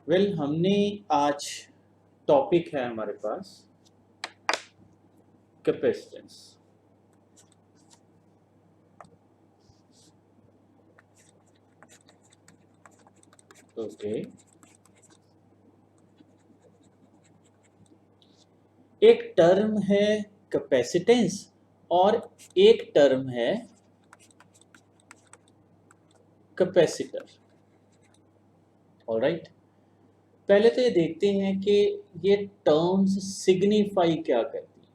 हमने आज टॉपिक है हमारे पास कैपेसिटेंस। ओके, एक टर्म है कैपेसिटेंस और एक टर्म है कैपेसिटर। ऑलराइट, पहले तो ये देखते हैं कि ये टर्म्स सिग्निफाई क्या करती है।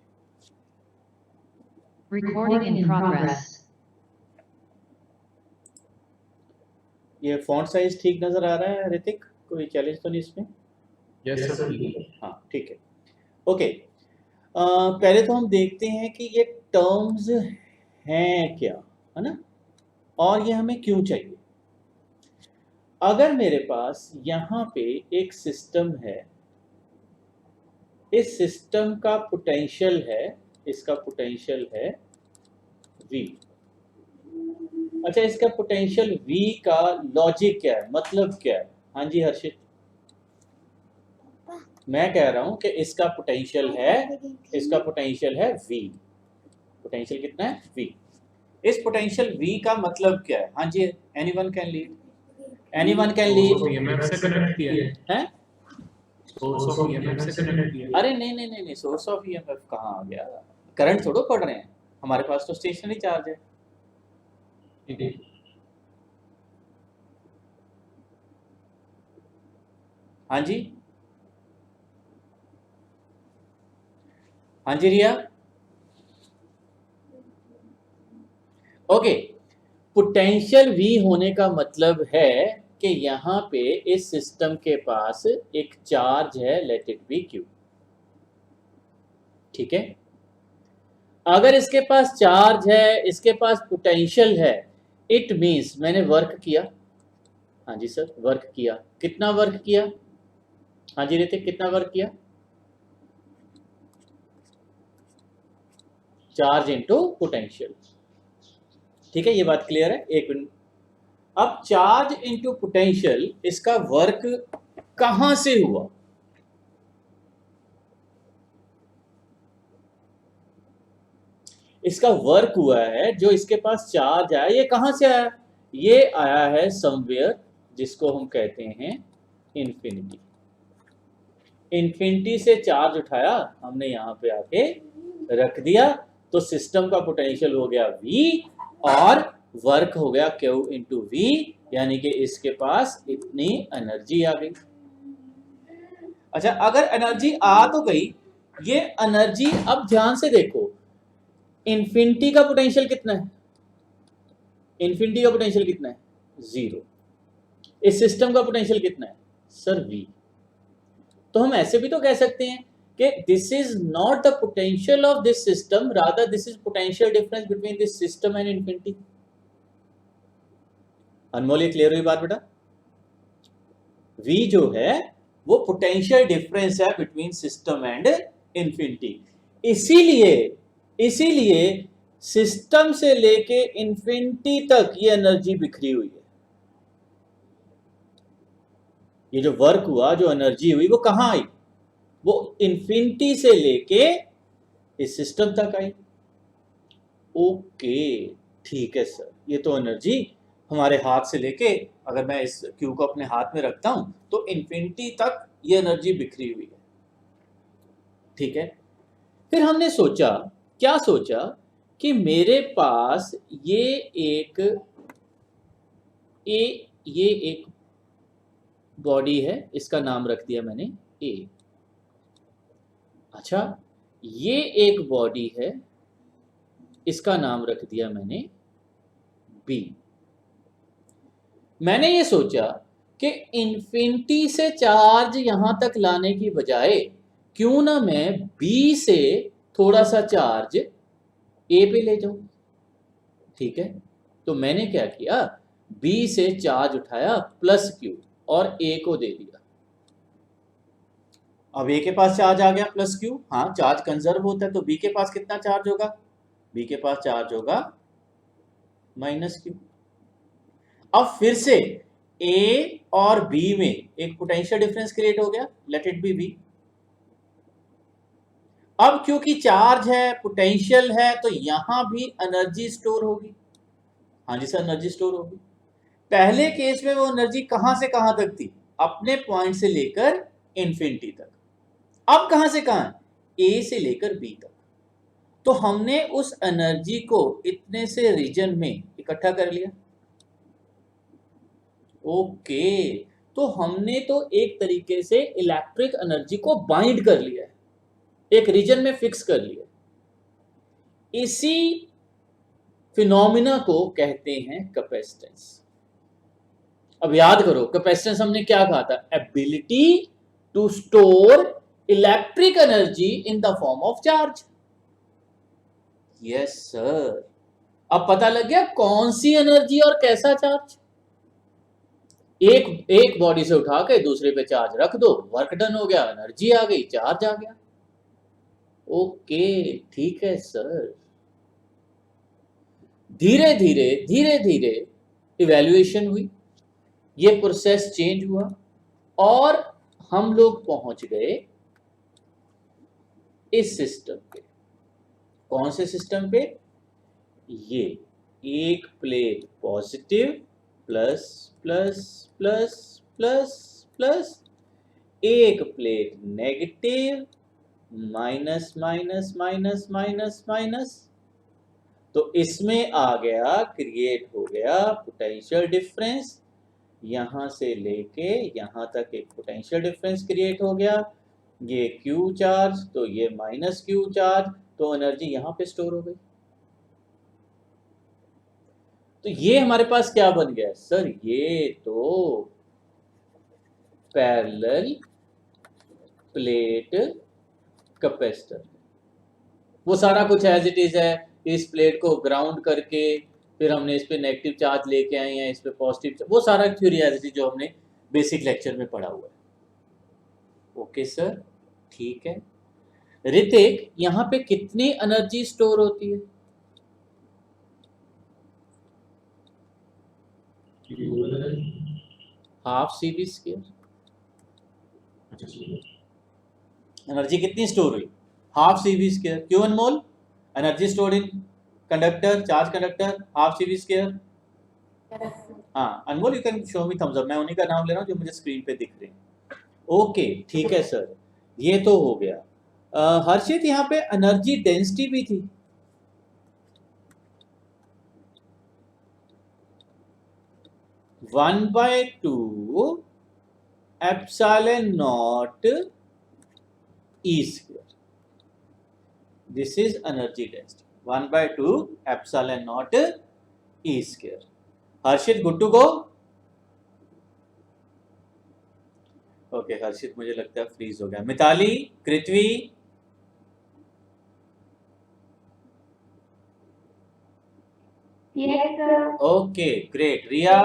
Recording in progress. ये फॉन्ट साइज ठीक नजर आ रहा है ऋतिक? कोई चैलेंज तो नहीं इसमें? Yes sir. हाँ ठीक है। ओके, पहले तो हम देखते हैं कि ये टर्म्स हैं क्या, है ना, और ये हमें क्यों चाहिए। अगर मेरे पास यहाँ पे एक सिस्टम है, इस सिस्टम का पोटेंशियल है, इसका पोटेंशियल है V। अच्छा, इसका पोटेंशियल V का लॉजिक क्या है, मतलब क्या है? हाँ जी हर्षित, मैं कह रहा हूं कि इसका पोटेंशियल है V। पोटेंशियल कितना है? V। इस पोटेंशियल V का मतलब क्या है? हाँ जी, anyone can lead, anyone can lead. EMF से कनेक्ट किया है, सोर्स ऑफ ईएमएफ से कनेक्ट किया। अरे नहीं, सोर्स ऑफ ईएमएफ कहाँ आ गया? करंट थोड़ा पढ़ रहे हैं, हमारे पास तो स्टेशनरी चार्ज है। ठीक है, हाँ जी, हाँ जी रिया। ओके, पोटेंशियल V होने का मतलब है कि यहाँ पे इस सिस्टम के पास एक चार्ज है, लेट इट बी Q। ठीक है, अगर इसके पास चार्ज है, इसके पास पोटेंशियल है, इट मीन्स मैंने वर्क किया। हाँ जी सर, वर्क किया। कितना वर्क किया? हाँ जी ऋतिक, कितना वर्क किया? Charge into potential. ठीक है, ये बात क्लियर है? एक मिनट। अब चार्ज इनटू पोटेंशियल, इसका वर्क कहां से हुआ? इसका वर्क हुआ है, जो इसके पास चार्ज आया, ये कहां से आया? ये आया है समवेयर, जिसको हम कहते हैं इन्फिनिटी। इन्फिनिटी से चार्ज उठाया हमने, यहां पे आके रख दिया, तो सिस्टम का पोटेंशियल हो गया V और वर्क हो गया Q इंटू V, यानी कि इसके पास इतनी एनर्जी आ गई। अच्छा, अगर एनर्जी आ तो गई, ये एनर्जी अब ध्यान से देखो, इन्फिनिटी का पोटेंशियल कितना है? इन्फिनिटी का पोटेंशियल कितना है? 0। इस सिस्टम का पोटेंशियल कितना है सर? V। तो हम ऐसे भी तो कह सकते हैं कि this is not the potential of this system, rather this is potential difference between this system and infinity. Anmol, ये क्लियर हुई बात बेटा? V जो है वो पोटेंशियल डिफरेंस है बिटवीन सिस्टम एंड इन्फिनिटी। इसीलिए सिस्टम से लेके इन्फिनिटी तक ये एनर्जी बिखरी हुई है। ये जो वर्क हुआ, जो एनर्जी हुई, वो कहां आई? वो इन्फिनिटी से लेके इस सिस्टम तक आई। ओके ठीक है सर, ये तो एनर्जी हमारे हाथ से लेके, अगर मैं इस क्यू को अपने हाथ में रखता हूं तो इन्फिनिटी तक ये एनर्जी बिखरी हुई है। ठीक है, फिर हमने सोचा, क्या सोचा कि मेरे पास ये एक बॉडी है, इसका नाम रख दिया मैंने A। अच्छा, ये एक बॉडी है, इसका नाम रख दिया मैंने B। मैंने ये सोचा कि इन्फिनिटी से चार्ज यहां तक लाने की बजाय क्यों ना मैं B से थोड़ा सा चार्ज A पे ले जाऊं। ठीक है, तो मैंने क्या किया, B से चार्ज उठाया प्लस Q और A को दे दिया। अब A के पास चार्ज आ गया प्लस Q, हाँ चार्ज कंजर्व होता है, तो B के पास कितना चार्ज होगा? B के पास चार्ज होगा माइनस Q। अब फिर से ए और बी में एक पोटेंशियल डिफरेंस क्रिएट हो गया, लेट इट बी बी। अब क्योंकि चार्ज है, पोटेंशियल है, तो यहां भी एनर्जी स्टोर होगी। हाँ जी सर, एनर्जी स्टोर होगी। पहले केस में वो एनर्जी कहां से कहां तक थी? अपने पॉइंट से लेकर इंफिनिटी तक। अब कहां से कहां? ए से लेकर बी तक। तो हमने उस एनर्जी को इतने से रीजन में इकट्ठा कर लिया। ओके, तो हमने तो एक तरीके से इलेक्ट्रिक एनर्जी को बाइंड कर लिया है, एक रीजन में फिक्स कर लिया। इसी फिनोमिना को कहते हैं कैपेसिटेंस। अब याद करो, कैपेसिटेंस हमने क्या कहा था? Ability to store electric energy in the form of charge. Yes sir. अब पता लग गया कौन सी एनर्जी और कैसा चार्ज। एक बॉडी से उठा के दूसरे पे चार्ज रख दो, वर्क डन हो गया, एनर्जी आ गई, चार्ज आ गया। ओके, ठीक है सर। धीरे धीरे इवैल्यूएशन हुई, ये प्रोसेस चेंज हुआ और हम लोग पहुंच गए इस सिस्टम पे। कौन से सिस्टम पे? ये एक plate positive plus plus plus plus plus, एक plate negative minus minus minus minus minus. तो इसमें आ गया, क्रिएट हो गया पोटेंशियल डिफरेंस। यहां से लेके यहां तक एक पोटेंशियल डिफरेंस क्रिएट हो गया। ये क्यू चार्ज, तो ये माइनस क्यू चार्ज, तो एनर्जी यहां पे स्टोर हो गई। तो ये हमारे पास क्या बन गया सर? ये तो पैरेलल प्लेट कैपेसिटर। वो सारा कुछ एज इट इज है। इस प्लेट को ग्राउंड करके फिर हमने इस पे नेगेटिव चार्ज लेके आए हैं, इस पे पॉजिटिव, वो सारा थ्योरी एज इट इज जो हमने बेसिक लेक्चर में पढ़ा हुआ है। ओके सर, ठीक है। ऋतिक, यहाँ पे कितनी एनर्जी स्टोर होती है? Half C V square. Energy कितनी स्टोर हुई? Half C V square. क्यों Anmol? Energy store in conductor, charge conductor, half C V square. हाँ Anmol, you can show me thumbs up. मैं उन्हीं का नाम ले रहा हूँ जो मुझे स्क्रीन पे दिख रहे हैं। ओके, ठीक है सर, ये तो हो गया। हर्षित, यहाँ पे एनर्जी डेंसिटी भी थी। One by two epsilon naught E square, this is energy density. 1/2 epsilon naught E square. Harshit, good to go? Okay, Harshit मुझे लगता है फ्रीज हो गया। Mitali, Kritvi, Yes, sir. Okay great. Riya,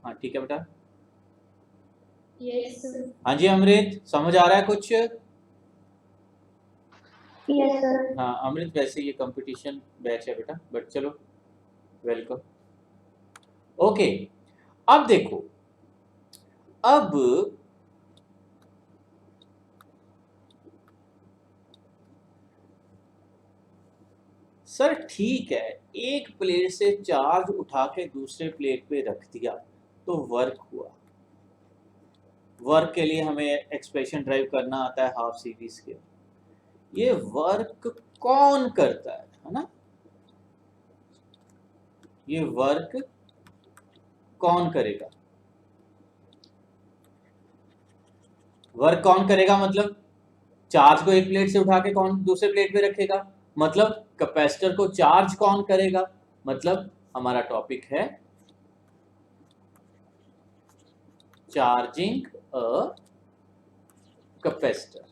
हाँ ठीक है बेटा। Yes, sir. हाँ जी अमृत, समझ आ रहा है कुछ? Yes, sir. हाँ अमृत, वैसे ये कंपटीशन बैच है बेटा, बट चलो वेलकम। ओके, अब देखो, अब सर ठीक है, एक प्लेट से चार्ज उठा के दूसरे प्लेट पे रख दिया तो वर्क हुआ। वर्क के लिए हमें एक्सप्रेशन ड्राइव करना आता है, हाफ सी वी स्क्वायर। ये वर्क कौन करता है ना? ये वर्क कौन करेगा? वर्क कौन करेगा मतलब चार्ज को एक प्लेट से उठा के कौन दूसरे प्लेट पे रखेगा, मतलब कैपेसिटर को चार्ज कौन करेगा, मतलब हमारा टॉपिक है चार्जिंग अ कैपेसिटर।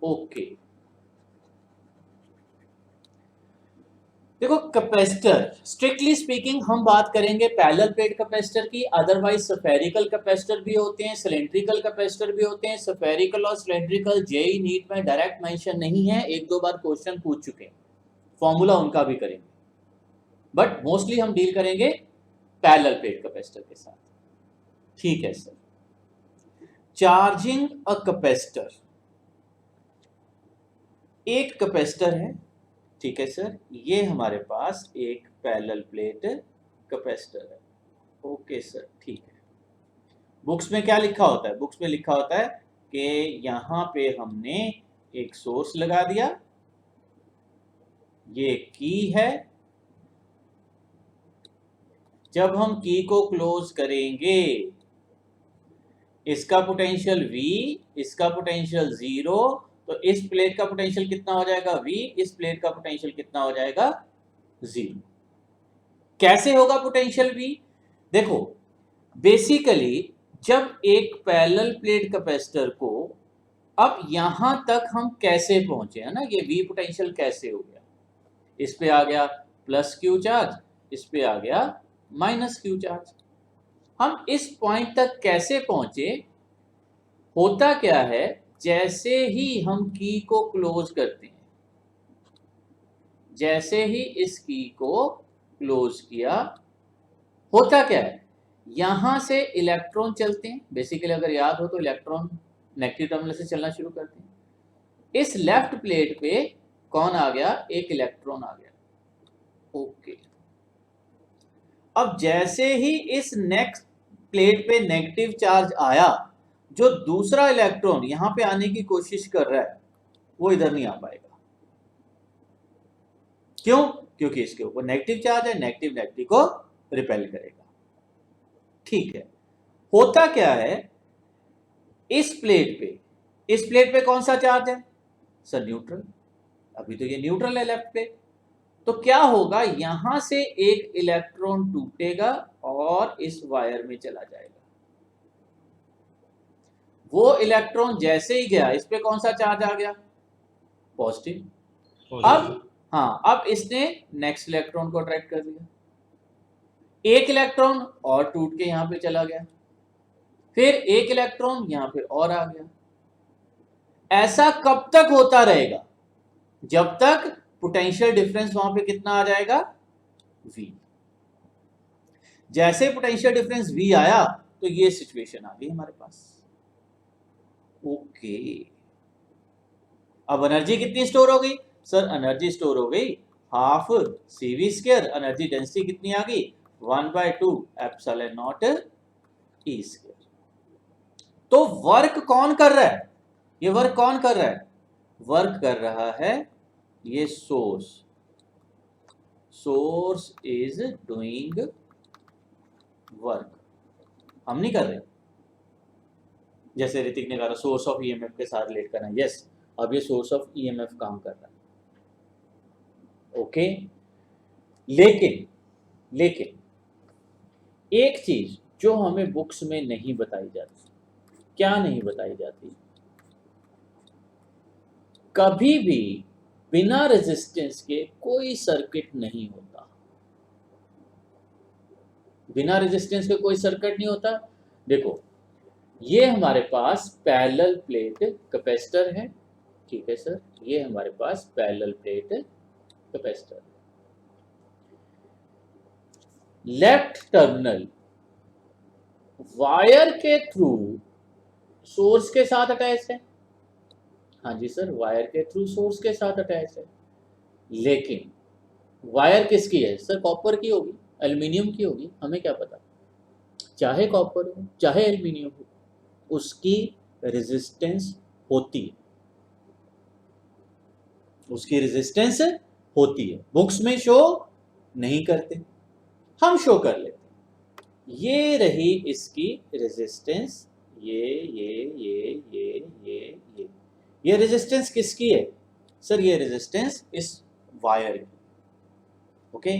ओके, देखो कैपेसिटर स्ट्रिक्टली स्पीकिंग हम बात करेंगे पैरेलल प्लेट कैपेसिटर की, अदरवाइज स्फेरिकल कैपेसिटर भी होते हैं, सिलेंड्रिकल कैपेसिटर भी होते हैं। स्फेरिकल और सिलेंड्रिकल जेई नीट में डायरेक्ट मेंशन नहीं है, एक दो बार क्वेश्चन पूछ चुके हैं, फॉर्मूला उनका भी करेंगे, बट मोस्टली हम डील करेंगे पैरेलल प्लेट कैपेसिटर के साथ। ठीक है सर। चार्जिंग अ कैपेसिटर, एक कैपेसिटर है, ठीक है सर, ये हमारे पास एक पैरेलल प्लेट कैपेसिटर है। ओके सर, ठीक है। बुक्स में क्या लिखा होता है? बुक्स में लिखा होता है कि यहां पे हमने एक सोर्स लगा दिया, ये की है, जब हम की को क्लोज करेंगे इसका पोटेंशियल V, इसका पोटेंशियल 0, तो इस प्लेट का पोटेंशियल कितना हो जाएगा V, इस प्लेट का पोटेंशियल कितना हो जाएगा 0। कैसे होगा पोटेंशियल V? देखो, बेसिकली जब एक पैरेलल प्लेट कैपेसिटर को, अब यहां तक हम कैसे पहुंचे, है ना, ये V पोटेंशियल कैसे हो गया, इस पे आ गया प्लस क्यू चार्ज, इस पे आ गया माइनस क्यू चार्ज। हम इस पॉइंट तक कैसे पहुंचे? होता क्या है, जैसे ही हम की को क्लोज करते हैं, जैसे ही इस की को क्लोज किया, होता क्या है, यहां से इलेक्ट्रॉन चलते हैं। बेसिकली अगर याद हो तो इलेक्ट्रॉन नेगेटिव टर्मिनल से चलना शुरू करते हैं। इस लेफ्ट प्लेट पे कौन आ गया? एक इलेक्ट्रॉन आ गया। ओके, अब जैसे ही इस नेक्स्ट प्लेट पे नेगेटिव चार्ज आया, जो दूसरा इलेक्ट्रॉन यहां पे आने की कोशिश कर रहा है वो इधर नहीं आ पाएगा। क्यों? क्योंकि इसके ऊपर नेगेटिव चार्ज है, नेगेटिव नेगेटिव को रिपेल करेगा। ठीक है। होता क्या है, इस प्लेट पे कौन सा चार्ज है सर? न्यूट्रल। अभी तो ये न्यूट्रल है लेफ्ट प्लेट, तो क्या होगा, यहां से एक इलेक्ट्रॉन टूटेगा और इस वायर में चला जाएगा। वो इलेक्ट्रॉन जैसे ही गया, इस पे कौन सा चार्ज आ गया? पॉजिटिव। अब इसने नेक्स्ट इलेक्ट्रॉन को अट्रैक्ट कर लिया, एक इलेक्ट्रॉन और टूट के यहां पे चला गया, फिर एक इलेक्ट्रॉन यहां पे और आ गया। ऐसा कब तक होता रहेगा? जब तक पोटेंशियल डिफरेंस वहां पे कितना आ जाएगा? V। जैसे पोटेंशियल डिफरेंस V आया तो ये सिचुएशन आ गई हमारे पास। ओके, अब एनर्जी कितनी स्टोर हो गई सर? एनर्जी स्टोर हो गई हाफ CV²। एनर्जी डेंसिटी कितनी आ गई? 1/2 एप्सिलॉन नॉट E²। तो वर्क कौन कर रहा है? ये वर्क कौन कर रहा है? वर्क कर रहा है ये सोर्स इज डूइंग वर्क। हम नहीं कर रहे। जैसे ऋतिक ने कहा सोर्स ऑफ ईएमएफ के साथ रिलेट करना, यस, अब ये सोर्स ऑफ ईएमएफ काम कर रहा है। ओके, लेकिन एक चीज जो हमें बुक्स में नहीं बताई जाती, क्या नहीं बताई जाती? कभी भी बिना रेजिस्टेंस के कोई सर्किट नहीं होता। बिना रेजिस्टेंस के कोई सर्किट नहीं होता। देखो, ये हमारे पास पैरेलल प्लेट कैपेसिटर है, ठीक है सर, ये हमारे पास पैरेलल प्लेट कैपेसिटर है। लेफ्ट टर्मिनल वायर के थ्रू सोर्स के साथ अटैच है। हाँ जी सर, वायर के थ्रू सोर्स के साथ अटैच है। लेकिन वायर किसकी है सर? कॉपर की होगी, एल्युमिनियम की होगी, हमें क्या पता। चाहे कॉपर हो चाहे एल्युमिनियम हो, उसकी रेजिस्टेंस होती है, उसकी रेजिस्टेंस होती है। बुक्स में शो नहीं करते, हम शो कर लेते हैं। ये रही इसकी रेजिस्टेंस, ये रेजिस्टेंस किसकी है सर? ये रेजिस्टेंस इस वायर की। ओके,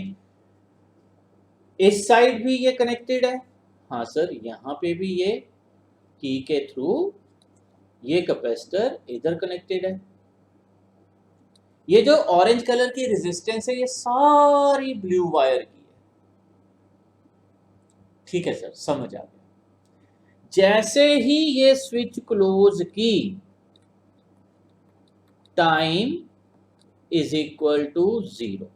इस साइड भी ये कनेक्टेड है। हाँ सर, यहां पे भी ये की के थ्रू ये कैपेसिटर इधर कनेक्टेड है। ये जो ऑरेंज कलर की रेजिस्टेंस है, ये सारी ब्लू वायर की है। ठीक है सर, समझ आ गया। जैसे ही ये स्विच क्लोज की, time is equal to 0।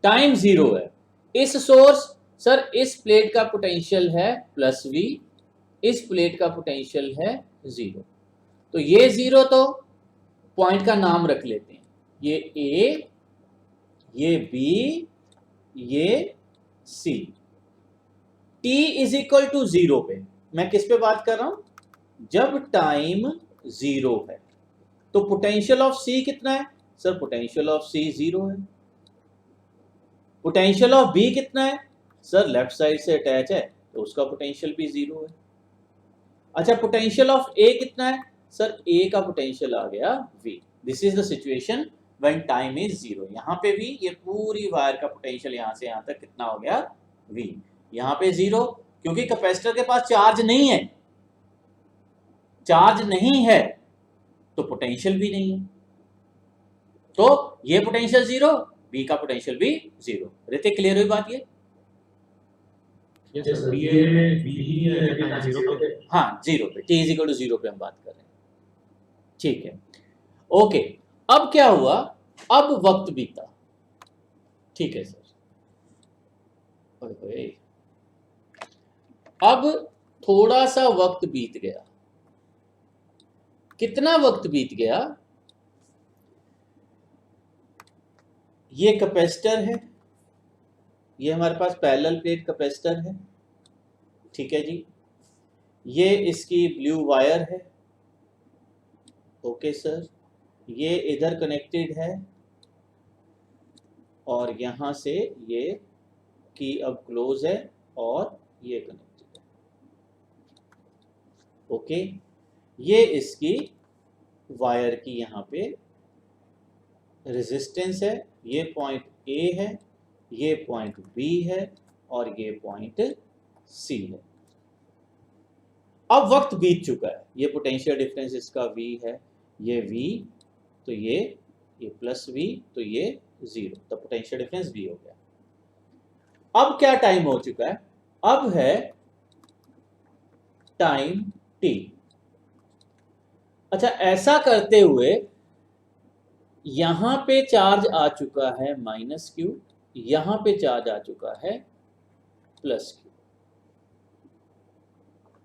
Time 0 है, इस सोर्स, सर इस प्लेट का पोटेंशियल है प्लस V, इस प्लेट का पोटेंशियल है 0। तो ये 0 तो पॉइंट का नाम रख लेते हैं, ये A, ये B, ये C। T is equal to 0 पे, मैं किस पे बात कर रहा हूं, जब टाइम 0 है तो पोटेंशियल ऑफ C कितना है, सर पोटेंशियल ऑफ C 0 है। पोटेंशियल ऑफ B कितना है, सर लेफ्ट साइड से अटैच है तो उसका पोटेंशियल भी 0 है। अच्छा पोटेंशियल ऑफ A कितना है, सर A का पोटेंशियल आ गया V। This is the situation when time is 0। यहाँ पे भी ये पूरी वायर का पोटेंशियल यहाँ से यहाँ तक कितना हो गया V, यहाँ पे 0, क्योंकि कैपेसिटर के पास चार्ज नहीं है, चार्ज नहीं है तो पोटेंशियल भी नहीं है, तो ये पोटेंशियल 0, B का पोटेंशियल भी 0। ऋतिक क्लियर हुई बात ये? Yes, sir. BA में B ही है टाइम 0 पे। हाँ 0 पे, T इज इक्वल टू 0 पे हम बात कर रहे हैं, ठीक है ओके। अब क्या हुआ, अब वक्त बीता, ठीक है सर, अब थोड़ा सा वक्त बीत गया। कितना वक्त बीत गया, ये कैपेसिटर है, ये हमारे पास पैरेलल प्लेट कैपेसिटर है, ठीक है जी, ये इसकी ब्लू वायर है, ओके सर, ये इधर कनेक्टेड है और यहां से ये की अब क्लोज है और ये कनेक्टेड है, ओके। ये इसकी वायर की यहाँ पे रेजिस्टेंस है, ये पॉइंट A है, ये पॉइंट B है और ये पॉइंट C है। अब वक्त बीत चुका है, ये पोटेंशियल डिफरेंस इसका V है, ये V, तो ये प्लस V, तो ये 0, तो पोटेंशियल डिफरेंस V हो गया। अब क्या टाइम हो चुका है, अब है टाइम T। अच्छा ऐसा करते हुए यहां पे चार्ज आ चुका है -Q, यहां पे चार्ज आ चुका है +Q।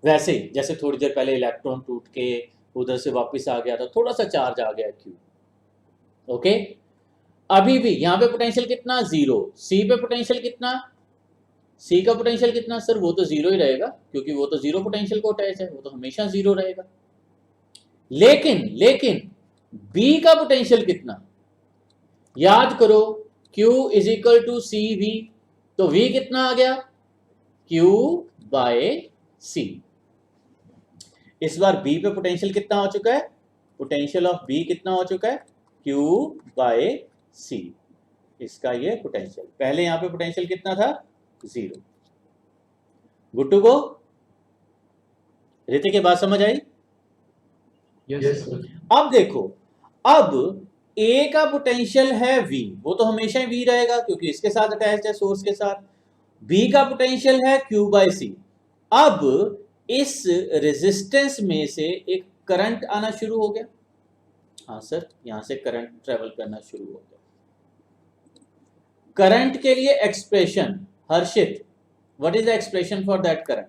वैसे ही जैसे थोड़ी देर पहले इलेक्ट्रॉन टूट के उधर से वापस आ गया था, थोड़ा सा चार्ज आ गया Q, ओके। अभी भी यहां पे पोटेंशियल कितना 0, C पे पोटेंशियल कितना, C का पोटेंशियल कितना, सर वो तो 0 ही रहेगा क्योंकि वो तो 0 पोटेंशियल को अटैच है, वो तो हमेशा 0 रहेगा। लेकिन B का पोटेंशियल कितना, याद करो Q is equal to CV, तो V कितना आ गया Q बाय C। इस बार B पे पोटेंशियल कितना हो चुका है, पोटेंशियल ऑफ B कितना हो चुका है Q बाय C, इसका ये पोटेंशियल। पहले यहां पे पोटेंशियल कितना था 0। गुड टू गो, ऋतिक की बात समझ आई? Yes, sir. अब देखो, अब A का पोटेंशियल है V, वो तो हमेशा ही V रहेगा क्योंकि इसके साथ अटैच है सोर्स के साथ। B का पोटेंशियल है Q बाय C। अब इस रेजिस्टेंस में से एक करंट आना शुरू हो गया, हाँ सर यहां से करंट ट्रेवल करना शुरू हो गया। करंट के लिए expression, Harshit what is the expression for that current?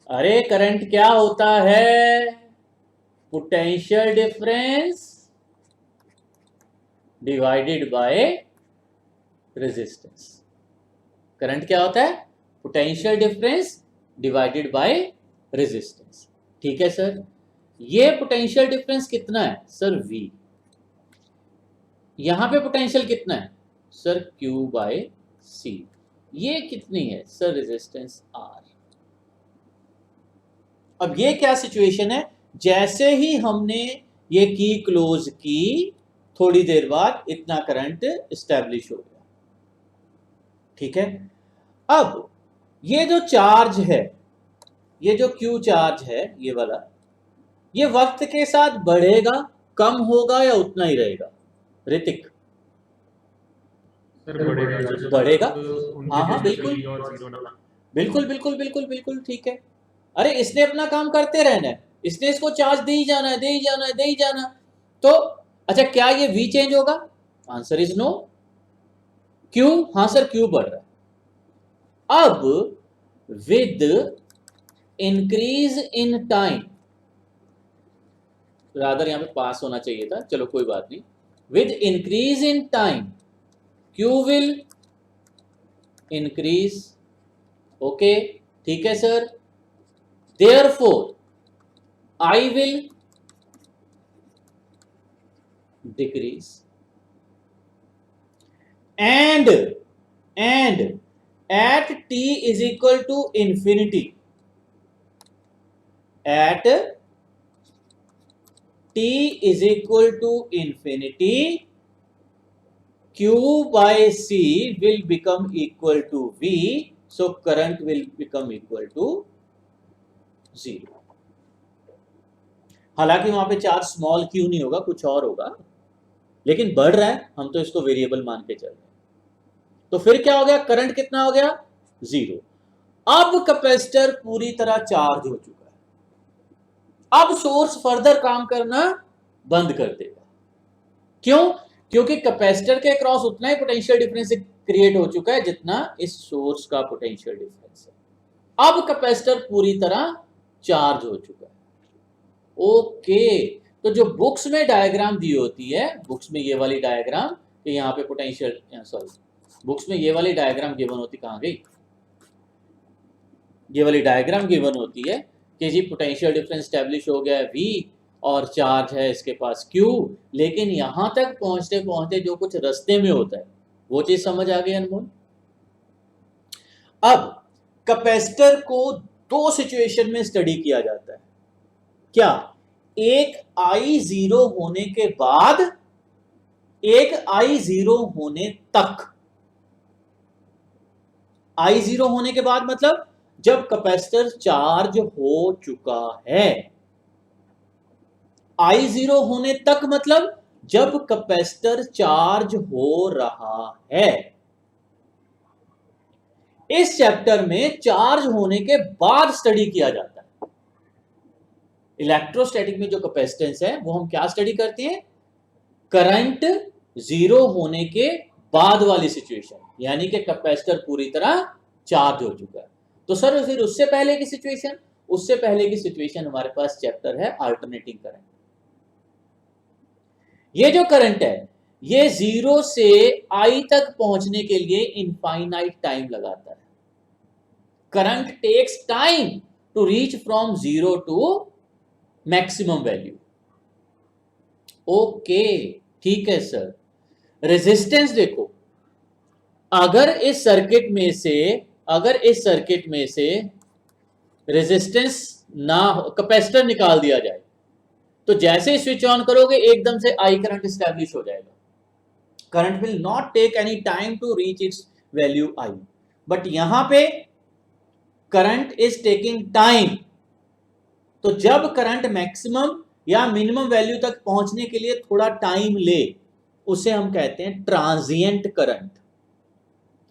अरे करंट क्या होता है, potential difference divided by resistance. Current क्या होता है, potential difference divided by resistance, ठीक है सर। ये पोटेंशियल डिफरेंस कितना है सर V, यहां पे पोटेंशियल कितना है सर Q बाय C, ये कितनी है सर रेजिस्टेंस R। अब ये क्या सिचुएशन है, जैसे ही हमने ये की क्लोज की थोड़ी देर बाद इतना करंट एस्टैब्लिश हो गया, ठीक है। अब ये जो चार्ज है, ये जो Q चार्ज है ये वाला, ये वक्त के साथ बढ़ेगा, कम होगा या उतना ही रहेगा ऋतिक? सर बढ़ेगा। बढ़ेगा, उनके हाँ केस में बिल्कुल B और 0 ना। बिल्कुल बिल्कुल बिल्कुल बिल्कुल ठीक है। अरे इसने अपना काम करते रहना है, इसने इसको चार्ज दे ही जाना है, दे ही जाना है, दे ही जाना। तो अच्छा, क्या ये V चेंज होगा? Answer is no. क्यों? हाँ सर, क्यों बढ़ रहा है? अब with increase in time, rather यहां पे पास होना चाहिए था, चलो कोई बात नहीं। With increase in time Q will increase. Okay, ठीक है sir. Therefore I will decrease and at t is equal to infinity, at t is equal to infinity, Q by C will become equal to V, so current will become equal to 0। हालांकि वहां पे charge small q नहीं होगा, कुछ और होगा, लेकिन बढ़ रहा है, हम तो इसको वेरिएबल मान के चल रहे हैं। तो फिर क्या हो गया? करंट कितना हो गया? 0। अब कैपेसिटर पूरी तरह चार्ज हो चुका है। अब सोर्स फर्दर काम करना बंद कर देगा। क्यों? क्योंकि कैपेसिटर के अक्रॉस उतना ही पोटेंशियल डिफरेंस क्रिएट हो चुका है जितना इस सोर्स का पोटेंशियल डिफरेंस है। अब कैपेसिटर पूरी तरह चार्ज हो चुका है। ओके, तो जो बुक्स में डायग्राम दी होती है, बुक्स में ये वाली डायग्राम कि यहाँ पे पोटेंशियल, सॉरी, बुक्स में ये वाली डायग्राम गिवन होती, कहाँ गई? ये वाली डायग्राम गिवन होती है कि जी पोटेंशियल डिफरेंस स्टैब्लिश हो गया है V और चार्ज है इसके पास Q, लेकिन यहां तक पहुंचते पहुंचते जो कुछ रास्ते में होता है वो चीज समझ आ गई अनमोल? अब कैपेसिटर को दो सिचुएशन में स्टडी किया जाता है। क्या? एक I0 होने के बाद, एक I0 होने तक। I0 होने के बाद मतलब जब कैपेसिटर चार्ज हो चुका है। I0 होने तक मतलब जब कैपेसिटर चार्ज हो रहा है। इस चैप्टर में चार्ज होने के बाद स्टडी किया जाता है। इलेक्ट्रोस्टैटिक में जो कैपेसिटेंस है वो हम क्या स्टडी करते हैं? करंट 0 होने के बाद वाली सिचुएशन, यानी कि कैपेसिटर पूरी तरह चार्ज हो चुका है। तो सर फिर उससे पहले की सिचुएशन, उससे पहले की सिचुएशन हमारे पास चैप्टर है अल्टरनेटिंग करंट। ये जो करंट है ये 0 से I तक पहुंचने के लिए इनफाइनाइट टाइम लगाता है। Current takes time to reach from 0 to maximum value. Okay, ठीक है सर। रेजिस्टेंस देखो, अगर इस सर्किट में से रेजिस्टेंस ना हो, कैपेसिटर निकाल दिया जाए, तो जैसे ही स्विच ऑन करोगे एकदम से I करंट स्टैब्लिश हो जाएगा। Current will not take any time to reach its value I, but यहां पे करंट इज टेकिंग टाइम। तो जब करंट मैक्सिमम या मिनिमम वैल्यू तक पहुंचने के लिए थोड़ा टाइम ले, उसे हम कहते हैं ट्रांजिएंट करंट।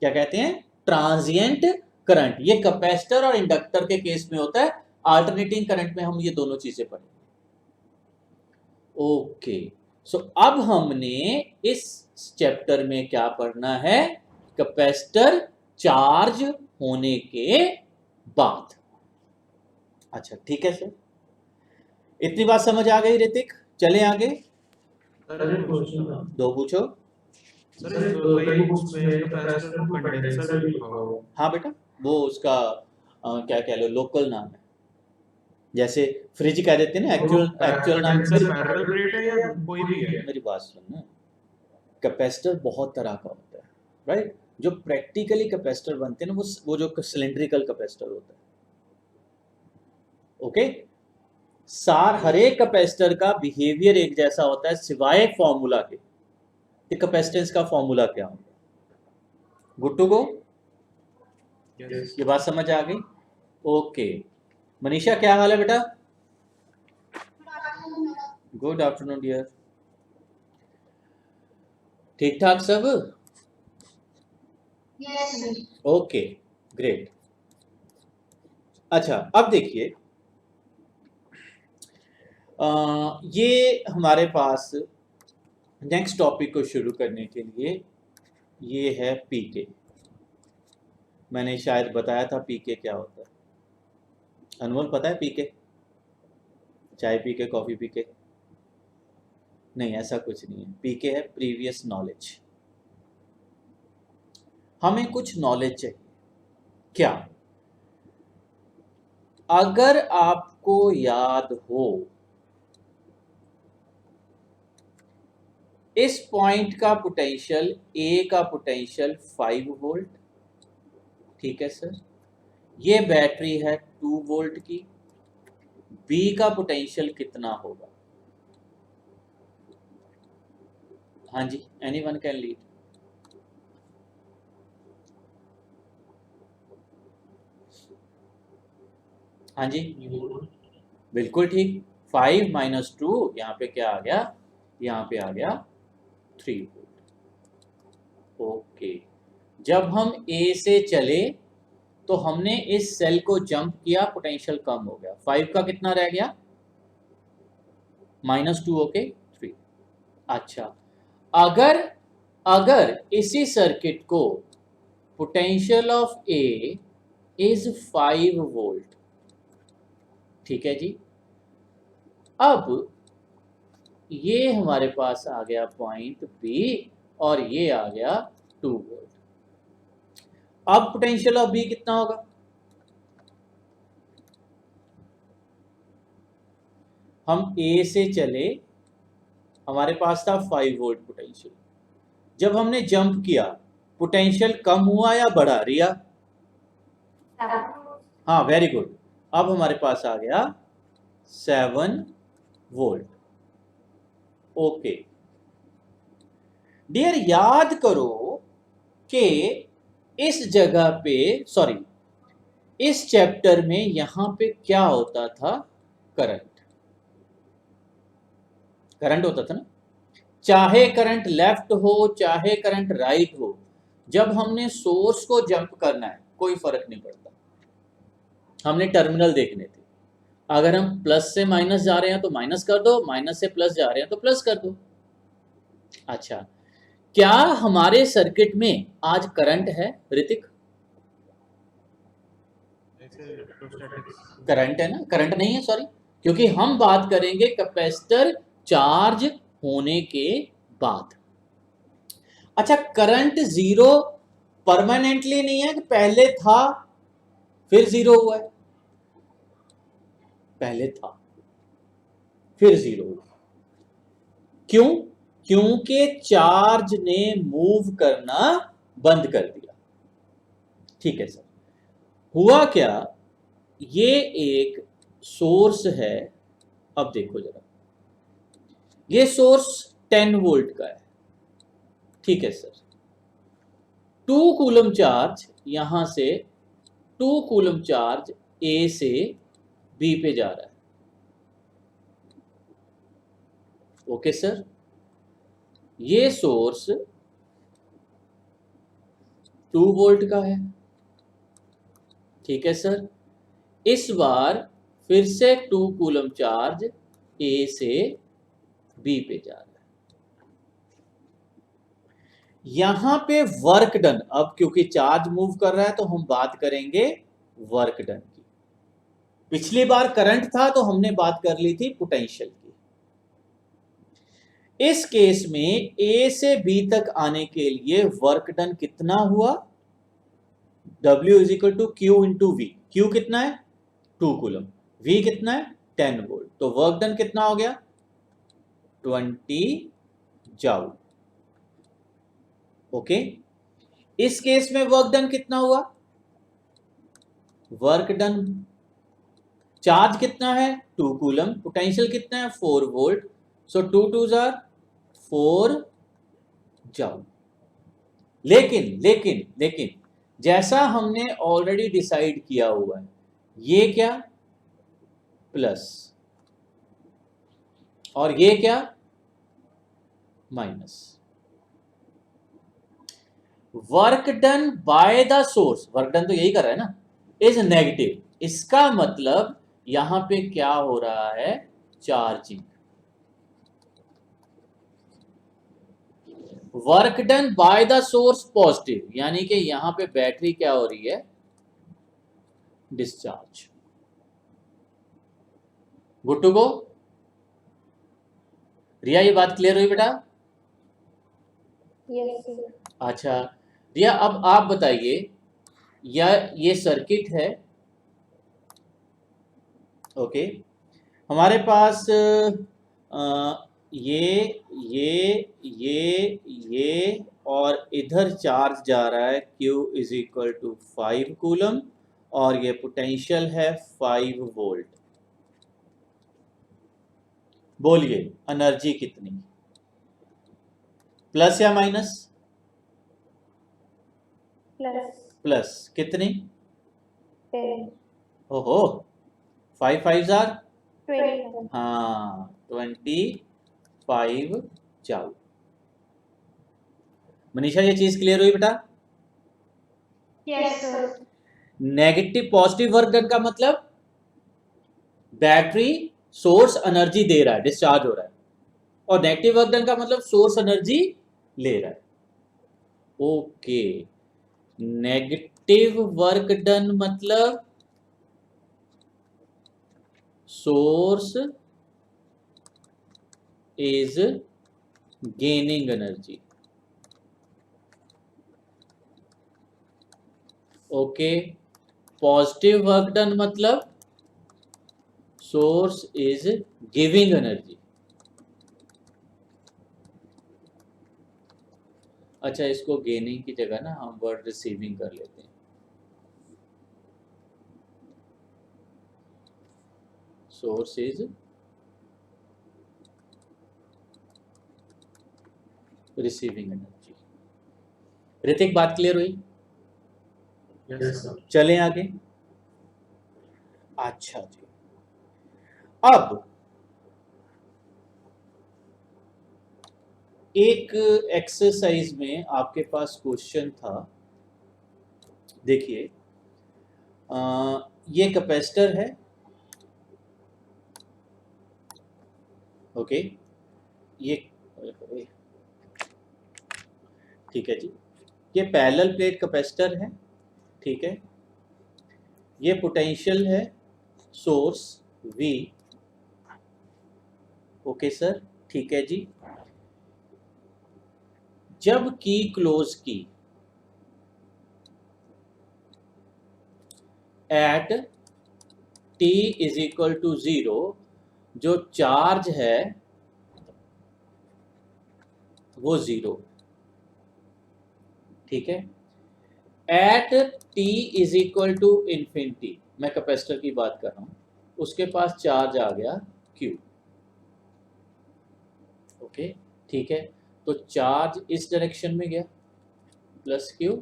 क्या कहते हैं? Transient current. ये कैपेसिटर और इंडक्टर के केस में होता है, अल्टरनेटिंग करंट में हम ये दोनों चीजें पढ़ेंगे। ओके, सो अब हमने इस चैप्टर में क्या पढ़ना है? कैपेसिटर चार्ज होने के बाद। अच्छा ठीक है सर, इतनी बात समझ आ गई ऋतिक? चले आगे। दो पूछो। सर कई बुक्स में कैपेसिटर को कंडेंसर भी लिखा हुआ है। हाँ बेटा, वो उसका क्या कह लो, लोकल नाम है। जैसे फ्रिज कह देते हैं ना, एक्चुअल नाम। कंडेंसर पैरेलल प्लेट है या कोई भी है? मेरी बात सुन ना, कैपेसिटर बहुत तरह का होता है, राइट? जो प्रैक्टिकली कैपेसिटर बनते हैं ना, वो जो सिलेंड्रिकल कैपेसिटर होता है। ओके, हर एक कैपेसिटर का बिहेवियर एक जैसा होता है सिवाय फॉर्मूला के। कैपेसिटेंस का फॉर्मूला क्या होगा? Good to go? ये बात समझ आ गई? ओके, मनीषा क्या हाल है बेटा? Good afternoon dear. ठीक ठाक सब? Okay great. अच्छा अब देखिए, ये हमारे पास नेक्स्ट टॉपिक को शुरू करने के लिए ये है पीके। मैंने शायद बताया था पीके क्या होता है। अनमोल पता है पीके? चाय पी के, कॉफी पी के? नहीं, ऐसा कुछ नहीं है। पीके है प्रीवियस नॉलेज। हमें कुछ नॉलेज चाहिए। क्या? अगर आपको याद हो, इस पॉइंट का पोटेंशियल, ए का पोटेंशियल 5 वोल्ट, ठीक है सर। ये बैटरी है 2 वोल्ट की। बी का पोटेंशियल कितना होगा? हाँ जी, एनीवन कैन लीड। हाँ जी, बिल्कुल ठीक। 5 - 2, यहाँ पे क्या आ गया? यहाँ पे आ गया 3 वोल्ट। ओके, जब हम ए से चले तो हमने इस सेल को जंप किया, पोटेंशियल कम हो गया। 5 का कितना रह गया? -2, ओके 3। अच्छा, अगर इसी सर्किट को potential of A is 5 volt, ठीक है जी। अब ये हमारे पास आ गया पॉइंट बी और ये आ गया 2 वोल्ट। अब पोटेंशियल ऑफ बी कितना होगा? हम ए से चले, हमारे पास था 5 वोल्ट पोटेंशियल। जब हमने जंप किया, पोटेंशियल कम हुआ या बढ़ा? रिया? हाँ, वेरी गुड। अब हमारे पास आ गया 7 वोल्ट। ओके डियर, याद करो कि इस जगह पे, सॉरी, इस चैप्टर में यहां पे क्या होता था? करंट होता था ना। चाहे करंट लेफ्ट हो चाहे करंट राइट हो, जब हमने सोर्स को जंप करना है कोई फर्क नहीं पड़ता। हमने टर्मिनल देखने थे। अगर हम प्लस से माइनस जा रहे हैं तो माइनस कर दो, माइनस से प्लस जा रहे हैं तो प्लस कर दो। अच्छा, क्या हमारे सर्किट में आज करंट है ऋतिक? करंट है ना? करंट नहीं है, सॉरी, क्योंकि हम बात करेंगे कैपेसिटर चार्ज होने के बाद। अच्छा, करंट जीरो परमानेंटली नहीं है कि पहले था फिर जीरो हुआ है? पहले था फिर जीरो हुआ। क्यों? क्योंकि चार्ज ने मूव करना बंद कर दिया। ठीक है सर। हुआ क्या? ये एक सोर्स है। अब देखो जरा, ये सोर्स 10 वोल्ट का है, ठीक है सर। 2 कूलम चार्ज, यहां से 2 कूलम चार्ज ए से बी पे जा रहा है। ओके सर, ये सोर्स 2 वोल्ट का है, ठीक है सर। इस बार फिर से 2 कूलम चार्ज ए से बी पे जा रहा है। यहां पे वर्क डन, अब क्योंकि चार्ज मूव कर रहा है तो हम बात करेंगे वर्क डन की। पिछली बार करंट था तो हमने बात कर ली थी पोटेंशियल की। इस केस में ए से बी तक आने के लिए वर्क डन कितना हुआ? W = Q × V। Q कितना है? 2 कूलम। V कितना है? 10 वोल्ट। तो वर्क डन कितना हो गया? 20 जूल। ओके, इस केस में वर्क डन कितना हुआ? वर्क डन, चार्ज कितना है? 2 कूलम, पोटेंशियल कितना है? 4 वोल्ट। सो 2 2 4 जूल। लेकिन जैसा हमने ऑलरेडी डिसाइड किया हुआ है, ये क्या? प्लस, और ये क्या? Minus. Work done by the source, work done तो यही कर रहा है ना, इज नेगेटिव। इसका मतलब यहां पे क्या हो रहा है? Charging. Work done by the source positive, यानी कि यहां पे बैटरी क्या हो रही है, discharge. Good to go. Riya ये बात क्लियर हुई बेटा? यस अच्छा रिया अब आप बताइए, या ये सर्किट है, ओके, हमारे पास ये और इधर चार्ज जा रहा है Q is equal to 5 coulomb, और ये पोटेंशियल है 5 वोल्ट। बोलिए एनर्जी कितनी, प्लस या माइनस? प्लस प्लस कितनी? 10 ओहो, 5 5 जार, 20 हाँ 25 जाओ। मनीषा ये चीज क्लियर हुई बेटा? Yes sir negative positive work done का मतलब बैटरी सोर्स एनर्जी दे रहा है, डिस्चार्ज हो रहा है, और नेगेटिव वर्क डन का मतलब सोर्स एनर्जी ले रहा है। ओके, नेगेटिव वर्क डन मतलब source is gaining energy. Okay, positive work done मतलब सोर्स इज गिविंग एनर्जी। अच्छा, इसको गेनिंग की जगह ना हम वर्ड रिसीविंग कर लेते हैं। Source is receiving energy. Hrithik बात क्लियर हुई? Yes sir. चलें आगे। अच्छा जी, अब एक एक्सरसाइज में आपके पास क्वेश्चन था, देखिए ये कैपेसिटर है, ओके, ये ठीक है जी, ये पैरेलल प्लेट कैपेसिटर है, ठीक है, ये पोटेंशियल है सोर्स V, ओके सर, ठीक है जी। जब की क्लोज की at t is equal to 0, जो चार्ज है वो 0, ठीक है, at t is equal to infinity, मैं कैपेसिटर की बात कर रहा हूं, उसके पास चार्ज आ गया Q, ओके, ठीक है, तो चार्ज इस डायरेक्शन में गया, plus Q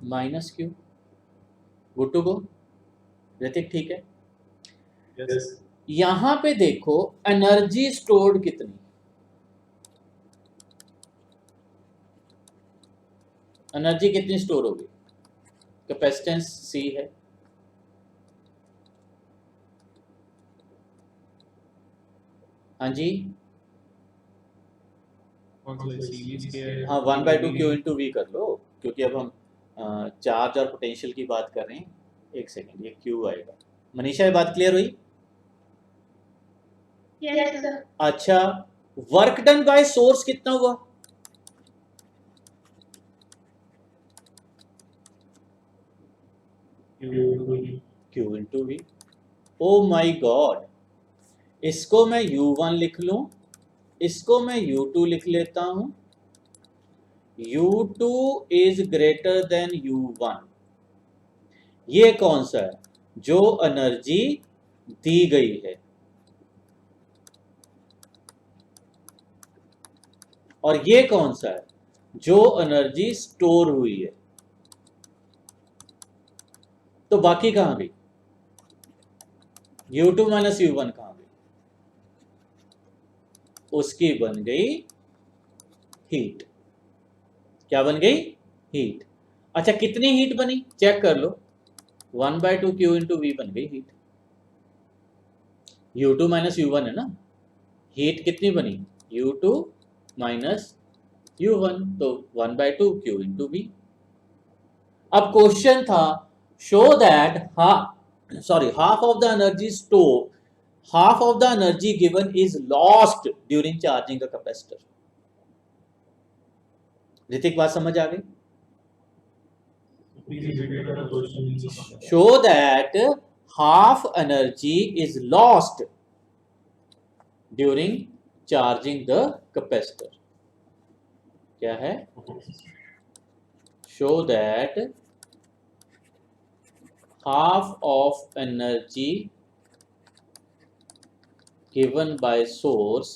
minus Q। Good to go Ritik, ठीक है। यस यहां पे देखो एनर्जी स्टोर्ड कितनी, एनर्जी कितनी स्टोर होगी, कैपेसिटेंस C है, हाँ जी, सीरीज के हाँ 1/2 Q इंटू V कर लो, क्योंकि अब हम चार्ज और पोटेंशियल की बात कर रहे हैं। एक सेकेंड, ये Q आएगा। मनीषा ये बात क्लियर हुई? यस सर अच्छा, वर्क डन बाय सोर्स कितना हुआ, Q इंटू V। ओ माई गॉड, इसको मैं U1 लिख लूं, इसको मैं U2 लिख लेता हूं। U2 is greater than U1। ये कौन सा है, जो एनर्जी दी गई है, और ये कौन सा है, जो एनर्जी स्टोर हुई है। तो बाकी कहां गई, U2 माइनस U1 कहां गई, उसकी बन गई हीट। क्या बन गई, हीट। अच्छा, कितनी हीट बनी चेक कर लो, 1/2 Q इंटू V बन गई हीट। U2 माइनस U1 है ना, हीट कितनी बनी, U2 माइनस U1, तो 1/2 Q इंटू V। अब क्वेश्चन था show that half of the energy stored, half of the energy given is lost during charging a capacitor। Hrithik बात समझ आ गई? Please repeat the question. Show that half energy is lost during charging the capacitor। क्या है? Show that half of energy given by source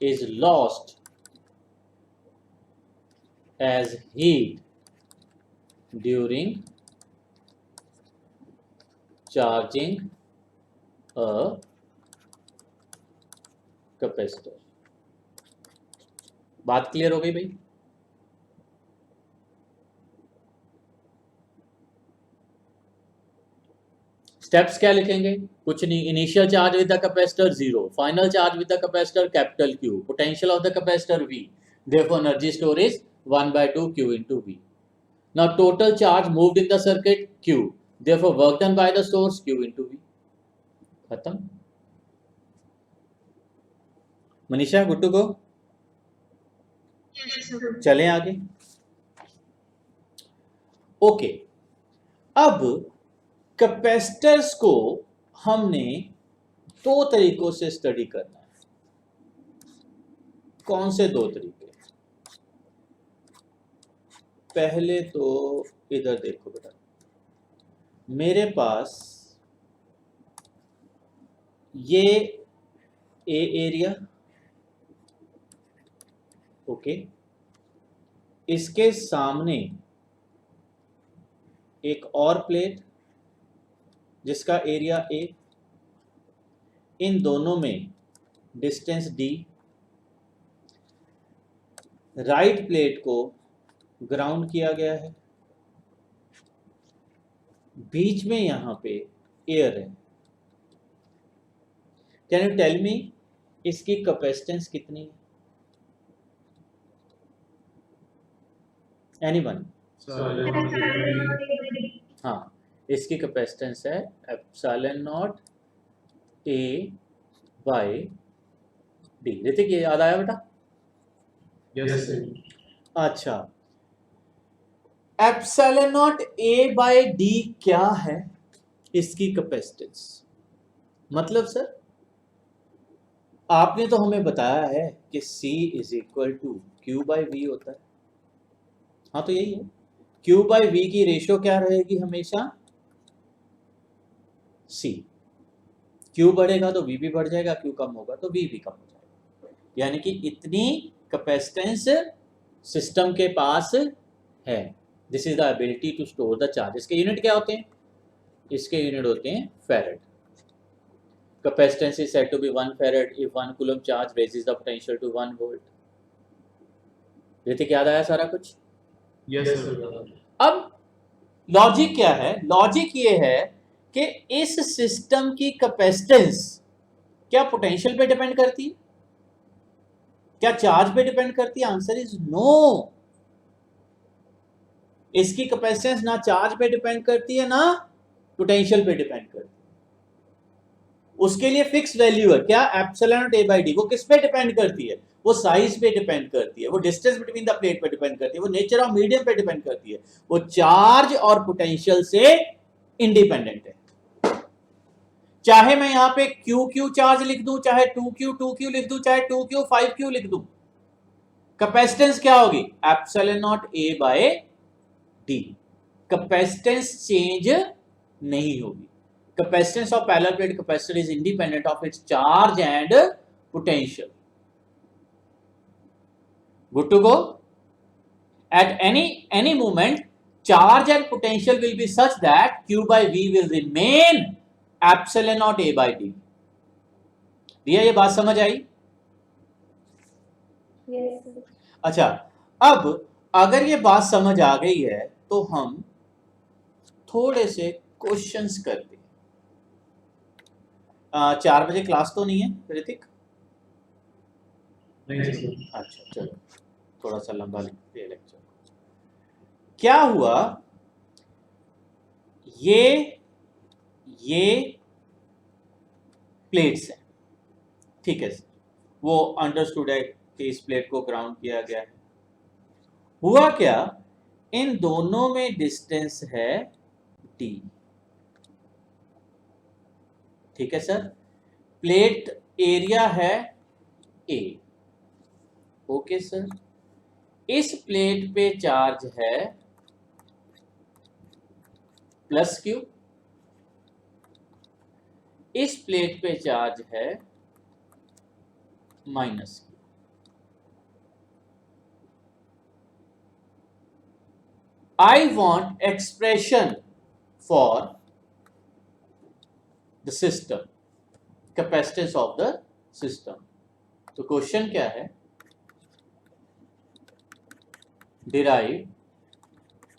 is lost as heat during charging a capacitor। बात clear हो गई भाई? Steps क्या लिखेंगे? कुछ नहीं, initial charge with the capacitor 0, final charge with the capacitor capital Q, potential of the capacitor V, therefore energy storage 1/2 Q into V। Now total charge moved in the circuit Q, therefore work done by the source Q into V। खत्म। Manisha good to go? चलें आगे। Okay, अब capacitors को हमने दो तरीकों से study करना है। कौन से दो तरीके? पहले तो इधर देखो बेटा, मेरे पास ये ए एरिया, ओके, इसके सामने एक और प्लेट जिसका एरिया A, इन दोनों में डिस्टेंस D, राइट प्लेट को ग्राउंड किया गया है, बीच में यहां पे एयर है। कैन यू टेल मी इसकी कैपेसिटेंस कितनी है? एनीवन? हाँ, इसकी कैपेसिटेंस है epsilon naught A by D। Ritik ये याद आया बेटा? Yes, sir. अच्छा, epsilon naught A by D क्या है? इसकी कैपेसिटेंस। मतलब सर आपने तो हमें बताया है कि C is equal to Q by V होता है। हाँ तो यही है, Q बाय V की रेशियो क्या रहेगी हमेशा? C। Q बढ़ेगा तो V भी बढ़ जाएगा, Q कम होगा तो V भी कम हो जाएगा। यानी कि इतनी कैपेसिटेंस सिस्टम के पास है। This is the ability to store the charge. इसके यूनिट क्या होते हैं? इसके यूनिट होते हैं farad. Capacitance is said to be 1 farad if 1 coulomb charge raises the potential to 1 volt। Hrithik याद आया सारा कुछ? Yes, sir. अब लॉजिक क्या है? लॉजिक ये है कि इस सिस्टम की कैपेसिटेंस क्या पोटेंशियल पे डिपेंड करती है? क्या चार्ज पे डिपेंड करती है? Answer is no. इसकी कैपेसिटेंस ना चार्ज पे डिपेंड करती है ना पोटेंशियल पे डिपेंड करती है। उसके लिए फिक्स वैल्यू है क्या? Epsilon naught A by D। वो किस पे डिपेंड करती है? वो साइज पे डिपेंड करती है, वो डिस्टेंस बिटवीन द प्लेट पे डिपेंड करती है, वो नेचर ऑफ मीडियम पे डिपेंड करती है, वो चार्ज और पोटेंशियल से इंडिपेंडेंट है। चाहे मैं यहां पे QQ चार्ज लिख दूं, चाहे 2Q लिख दूं, चाहे 2Q 5Q लिख दूं, कैपेसिटेंस क्या होगी? Epsilon naught A by D। Capacitance change नहीं होगी। Capacitance of parallel plate capacitor is independent of its charge and potential। Good to go? At any moment, charge and potential will be such that Q by V will remain epsilon naught A by D। दिया ये बात समझ आई? Yes, sir. अच्छा, अब अगर ये बात समझ आ गई है तो हम थोड़े से क्वेश्चंस करते हैं। 4 बजे क्लास तो नहीं है ऋतिक? नहीं सर। अच्छा चलो, थोड़ा सा लंबा लिखते हैं लेक्चर। क्या हुआ, ये प्लेट्स हैं, ठीक है सर, वो अंडरस्टूड है कि इस प्लेट को ग्राउंड किया गया है। हुआ क्या, इन दोनों में डिस्टेंस है d, ठीक है सर। प्लेट एरिया है a, ओके सर। इस प्लेट पे चार्ज है प्लस q, इस प्लेट पे चार्ज है minus q। I want expression for the system, capacitance of the system। तो क्वेश्चन क्या है, derive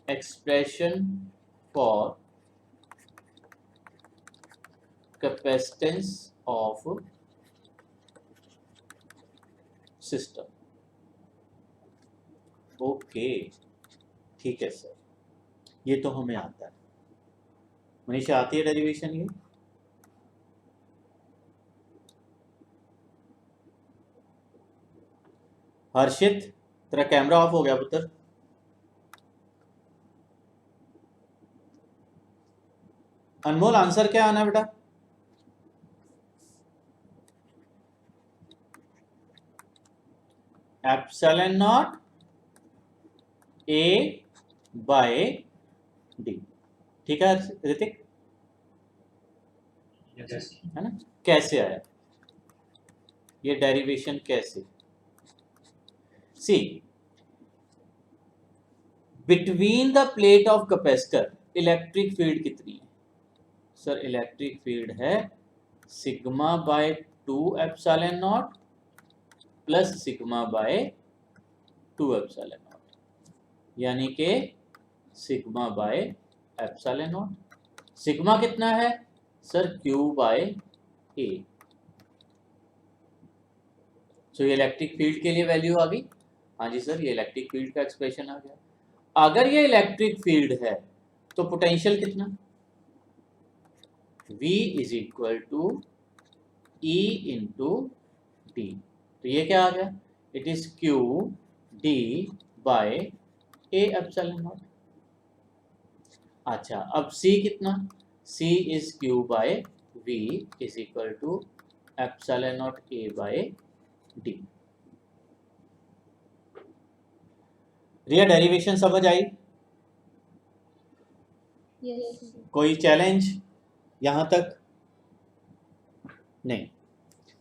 expression for capacitance of system। Okay ठीक है सर, ये तो हमें आता है। मनीषा आती है डेरिवेशन ये? हर्षित तेरा कैमरा ऑफ हो गया पुत्र। अनमोल आंसर क्या आना है बेटा? Epsilon naught A by D, ठीक है ऋतिक, यस है ना? कैसे आया ये डेरिवेशन, कैसे? See, between the plate of capacitor electric field कितनी है? सर इलेक्ट्रिक फील्ड है sigma by 2 epsilon naught plus sigma by 2 epsilon naught, यानी कि sigma by epsilon naught. Sigma कितना है sir? Q by A. So ये electric field के लिए वैल्यू आ गई। हाँ जी सर, ये इलेक्ट्रिक फील्ड का एक्सप्रेशन आ गया। अगर ये इलेक्ट्रिक फील्ड है तो पोटेंशियल कितना? V is equal to E into D. तो ये क्या आ गया? It is Q D by A epsilon naught. अच्छा, अब C कितना? C is Q by V is equal to epsilon naught A by D। Riya derivation समझ आई? Yes. कोई चैलेंज यहां तक? नहीं,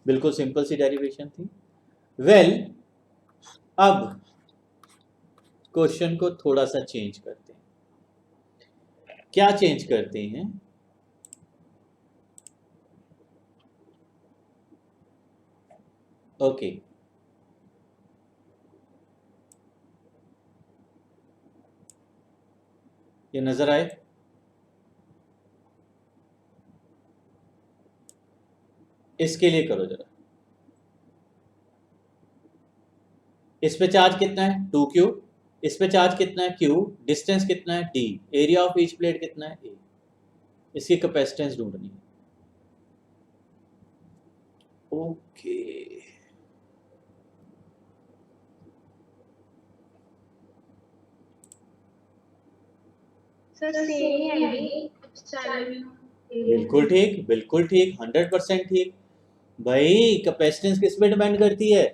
बिल्कुल सिंपल सी डेरिवेशन थी। वेल, अब क्वेश्चन को थोड़ा सा चेंज करते हैं। क्या चेंज करते हैं? ओके, ये नजर आए? इसके लिए करो जरा। इस पे चार्ज कितना है? 2q। इस पे चार्ज कितना है? q। डिस्टेंस कितना है? d। Area of each plate कितना है? a। इसकी कैपेसिटेंस ढूंढनी है। ओके, सर सेम ही है भी एप्सिलॉन। बिल्कुल ठीक, बिल्कुल ठीक, 100% ठीक। भाई कैपेसिटेंस किस पे डिपेंड करती है?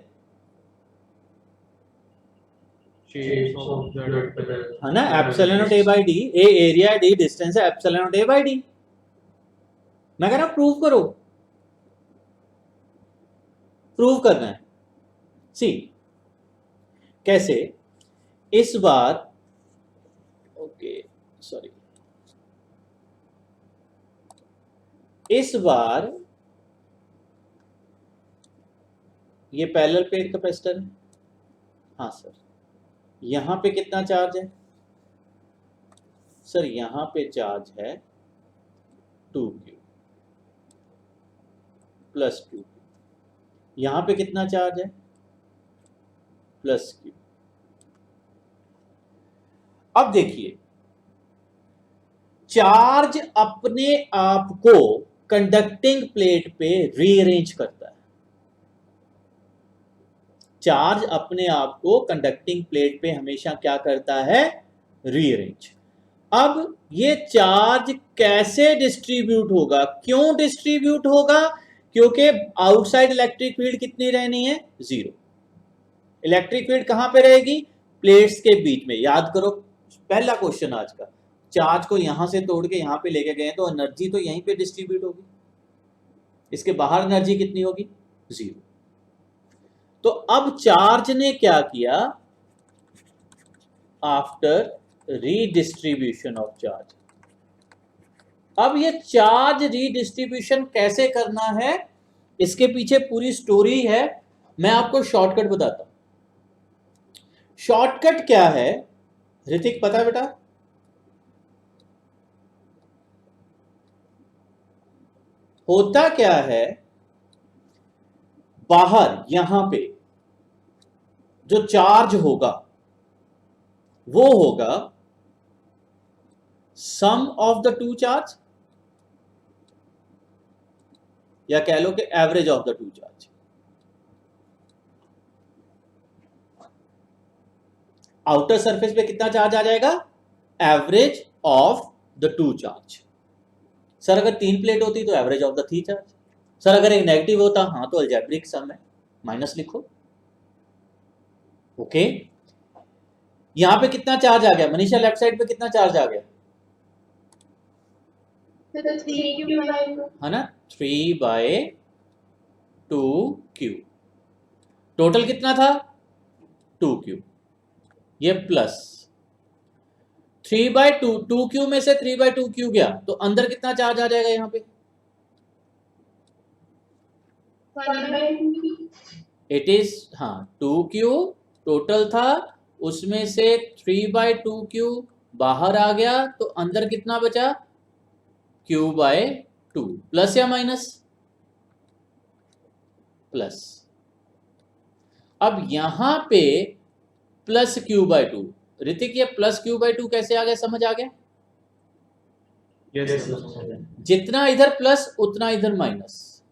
शेप्स ऑफ द है ना, epsilon naught a by d। a area है, d डिस्टेंस है, epsilon naught a by d। मैं कह रहा प्रूव करो, प्रूव करना है। सी कैसे? इस बार, ओके सॉरी, इस बार ये पैरेलल प्लेट कैपेसिटर है। हाँ सर, यहां पे कितना चार्ज है? सर यहां पे चार्ज है 2q। प्लस 2, यहां पे कितना चार्ज है, प्लस Q। अब देखिए, चार्ज अपने आप को कंडक्टिंग प्लेट पे रीअरेंज करता है। चार्ज अपने आप को कंडक्टिंग प्लेट पे हमेशा क्या करता है, रीअरेंज। अब ये चार्ज कैसे डिस्ट्रीब्यूट होगा, क्यों डिस्ट्रीब्यूट होगा, क्योंकि आउटसाइड इलेक्ट्रिक फील्ड कितनी रहनी है, 0। इलेक्ट्रिक फील्ड कहां पे रहेगी, प्लेट्स के बीच में। याद करो पहला क्वेश्चन आज का, चार्ज को यहां से तोड़ के यहां पे लेके गए तो एनर्जी तो यहीं पे डिस्ट्रीब्यूट होगी, इसके बाहर एनर्जी कितनी होगी, 0। तो अब चार्ज ने क्या किया, आफ्टर रीडिस्ट्रीब्यूशन ऑफ चार्ज, अब ये चार्ज रीडिस्ट्रीब्यूशन कैसे करना है, इसके पीछे पूरी स्टोरी है। मैं आपको शॉर्टकट बताता हूं। शॉर्टकट क्या है, ऋतिक पता है बेटा, होता क्या है, बाहर यहां पे जो चार्ज होगा वो होगा सम ऑफ द टू चार्ज, या कह लो कि average of the two charge. Outer surface पे कितना चार्ज आ जाएगा, average of the two charge. Sir अगर 3 प्लेट होती तो average of the 3 charge. Sir अगर एक नेगेटिव होता, हाँ तो अलजेब्रिक सम है, माइनस लिखो। ओके, यहां पे कितना चार्ज आ गया मनीषा, लेफ्ट साइड पे कितना चार्ज आ गया, तो 3Q/2 है ना, 3/2Q। टोटल कितना था, 2Q, ये प्लस 3/2, 2Q में से 3/2Q गया तो अंदर कितना चार्ज आ जाएगा यहां पे, 1/2Q। इट इज, हाँ 2Q टोटल था, उसमें से 3/2Q बाहर आ गया तो अंदर कितना बचा, Q/2। प्लस या माइनस, प्लस। अब यहां पे प्लस Q/2, ऋतिक ये प्लस Q/2 कैसे आ गया, समझ आ गया, यस सर। जितना इधर प्लस उतना इधर माइनस।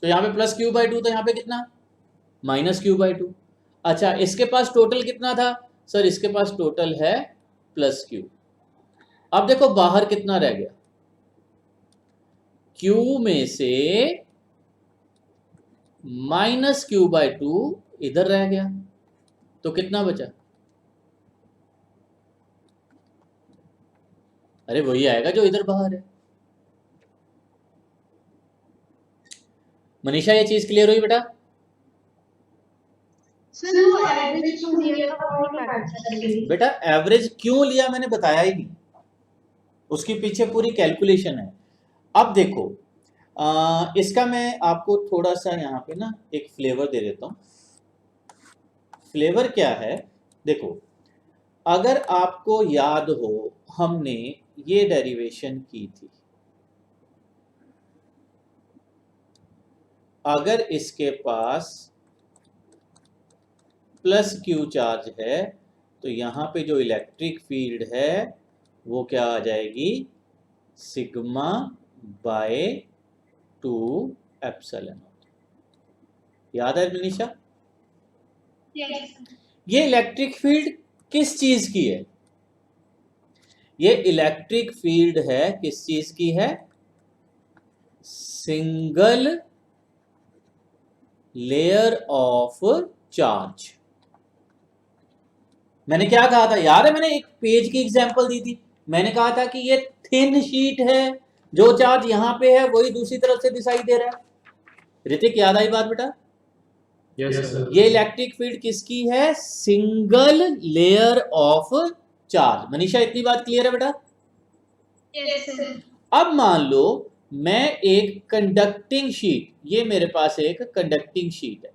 तो यहां पे प्लस Q/2 तो यहां पे कितना, माइनस Q/2। अच्छा, इसके पास टोटल कितना था, सर इसके पास टोटल है प्लस Q। अब देखो बाहर कितना रह गया, Q में से माइनस Q/2 इधर रह गया तो कितना बचा, अरे वही आएगा जो इधर बाहर है। मनीषा ये चीज क्लियर हुई बेटा, सर वो एवरेज क्यों लिया था वो नहीं पता चली। बेटा एवरेज क्यों लिया मैंने बताया ही नहीं, उसके पीछे पूरी कैलकुलेशन है। अब देखो इसका मैं आपको थोड़ा सा यहाँ पे ना एक फ्लेवर दे देता हूँ। फ्लेवर क्या है, देखो अगर आपको याद हो हमने ये डेरिवेशन की थी, अगर इसके पास प्लस Q चार्ज है तो यहाँ पे जो इलेक्ट्रिक फील्ड है वो क्या आ जाएगी, सिग्मा बाय 2 एप्सिलॉन। याद है मनीषा, यस ये इलेक्ट्रिक फील्ड किस चीज की है, ये इलेक्ट्रिक फील्ड है किस चीज की है, सिंगल लेयर ऑफ चार्ज। मैंने क्या कहा था याद है, मैंने एक पेज की एग्जांपल दी थी, मैंने कहा था कि ये थिन शीट है, जो चार्ज यहां पे है वही दूसरी तरफ से दिखाई दे रहा है। ऋतिक याद आई बात बेटा, यस सर। ये इलेक्ट्रिक फील्ड किसकी है, single layer of charge. Manisha इतनी बात क्लियर है बेटा, यस सर। अब मान लो मैं एक कंडक्टिंग शीट, ये मेरे पास एक कंडक्टिंग शीट है,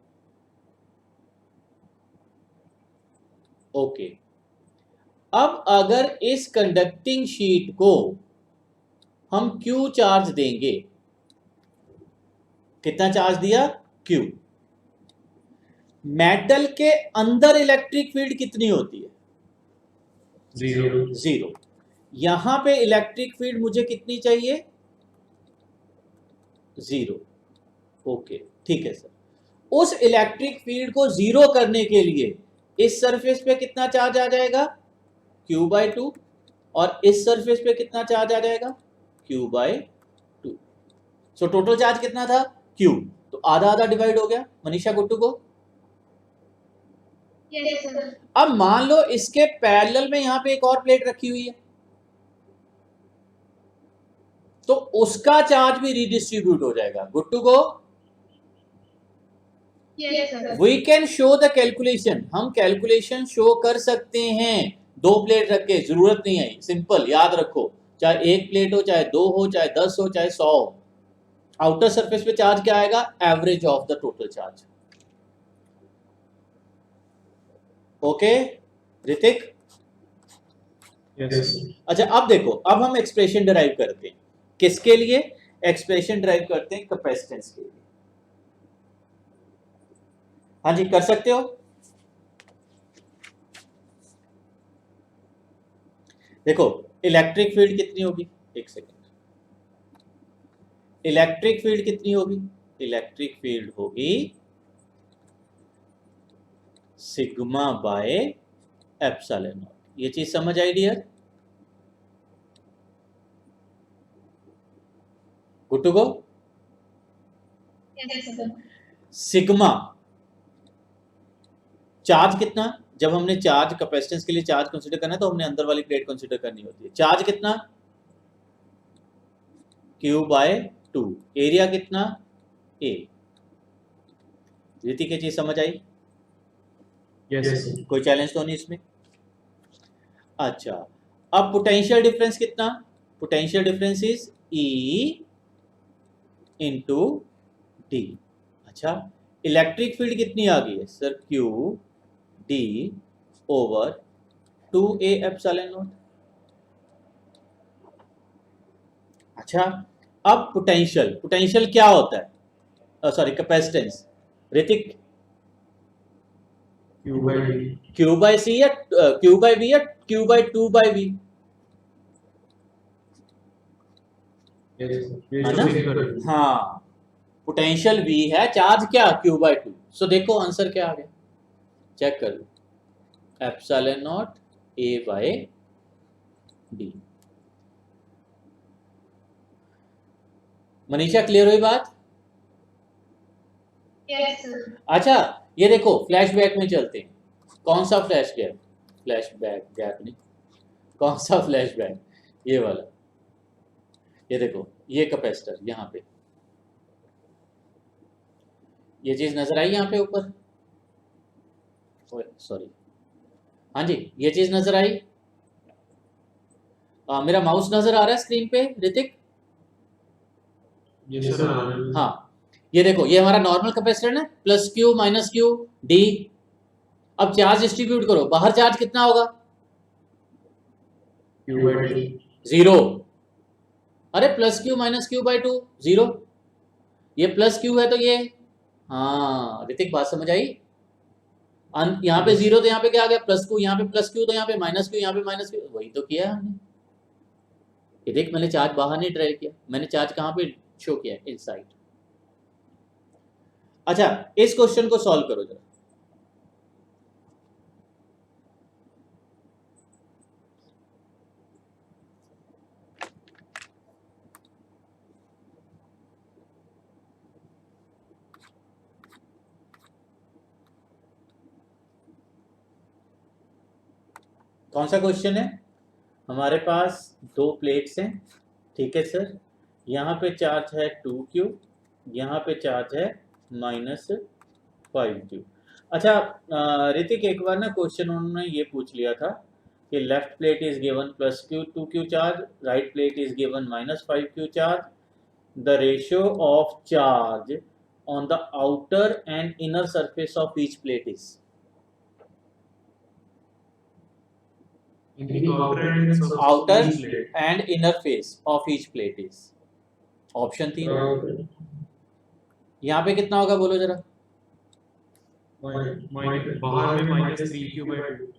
ओके। अब अगर इस कंडक्टिंग शीट को हम Q चार्ज देंगे कितना चार्ज दिया, Q। मेटल के अंदर इलेक्ट्रिक फील्ड कितनी होती है, 0 0। यहां पे इलेक्ट्रिक फील्ड मुझे कितनी चाहिए, 0। ओके, ठीक है सर। उस इलेक्ट्रिक फील्ड को 0 करने के लिए इस सरफेस पे कितना चार्ज आ जाएगा, Q/2, और इस सरफेस पे कितना चार्ज आ जाएगा, Q/2। सो टोटल चार्ज कितना था, Q। तो आधा आधा डिवाइड हो गया। मनीषा, गुट्टू को। Yes sir. अब मान लो इसके पैरेलल में यहां पे एक और प्लेट रखी हुई है, तो उसका चार्ज भी रीडिस्ट्रीब्यूट हो जाएगा। गुट्टू को। Yes sir. We can show the calculation, हम कैलकुलेशन शो कर सकते हैं। 2 प्लेट रख के, जरूरत नहीं है, सिंपल याद रखो, चाहे 1 प्लेट हो, चाहे 2 हो, चाहे 10 हो, चाहे 100 हो। आउटर सरफेस पे चार्ज क्या आएगा, average of the total charge. Okay Hrithik. Yes अच्छा अब देखो, अब हम एक्सप्रेशन डिराइव करते हैं। किसके लिए एक्सप्रेशन डिराइव करते हैं, कैपेसिटेंस के लिए। हाँ जी, कर सकते हो। देखो इलेक्ट्रिक फील्ड कितनी होगी, एक सेकेंड, इलेक्ट्रिक फील्ड कितनी होगी, इलेक्ट्रिक फील्ड होगी सिग्मा बाय एप्सिलॉन नॉट। ये चीज समझ आई डियर, गुट्टू को। Yes sir. सिग्मा चार्ज कितना, जब हमने चार्ज कैपेसिटेंस के लिए चार्ज कंसीडर करना है तो हमने अंदर वाली प्लेट कंसीडर करनी होती है। चार्ज कितना, Q/2। एरिया कितना, A। रीति की चीज समझ आई, यस कोई चैलेंज तो नहीं इसमें। अच्छा अब पोटेंशियल डिफरेंस कितना, potential difference is E into D. अच्छा इलेक्ट्रिक फील्ड कितनी आ गई है sir, Q/D over 2A epsilon naught. अच्छा अब पोटेंशियल, पोटेंशियल क्या होता है, सॉरी कैपेसिटेंस, ऋतिक। Q/C या Q/V या Q/2/V, है ना। हाँ पोटेंशियल V है, चार्ज क्या, Q/2। सो देखो आंसर क्या आ गया, चेक कर लो, epsilon naught A/D। Manisha clear हुई बात। Yes sir. अच्छा ये देखो फ्लैशबैक में चलते हैं, कौन सा फ्लैश गैप, फ्लैशबैक गैप नहीं, कौन सा फ्लैशबैक, ये वाला। ये देखो ये कैपेसिटर यहाँ पे, ये चीज नजर आई यहाँ पे ऊपर, सॉरी, हाँ जी ये चीज नजर आई। मेरा माउस नजर आ रहा है स्क्रीन पे ऋतिक। हाँ ये देखो ये हमारा नॉर्मल कैपेसिटर है, plus Q minus Q D। अब चार्ज डिस्ट्रीब्यूट करो, बाहर चार्ज कितना होगा, 0। अरे प्लस Q माइनस Q/2 0, ये प्लस Q है तो ये, हाँ ऋतिक बात समझ आई। यहाँ पे 0 तो यहाँ पे क्या आ गया, प्लस Q, यहाँ पे प्लस Q तो यहाँ पे माइनस Q, यहाँ पे माइनस Q, वही तो किया है हमने। ये देख मैंने चार्ज बाहर नहीं ड्राइव किया, मैंने चार्ज कहाँ पे शो किया, इनसाइड। अच्छा इस क्वेश्चन को सॉल्व करो जरा। कौन सा क्वेश्चन है, हमारे पास 2 प्लेट्स हैं, ठीक है सर। यहाँ पे चार्ज है 2Q, यहाँ पे चार्ज है -5Q। अच्छा ऋतिक एक बार ना क्वेश्चन उन्होंने ये पूछ लिया था कि left plate is given +Q 2Q charge, right plate is given -5Q charge, the ratio of charge on the outer and inner surface of each plate is. Outer and inner face of each plate is. Option 3, यहाँ पे कितना होगा बोलो जरा? बाहर में -3 q/2।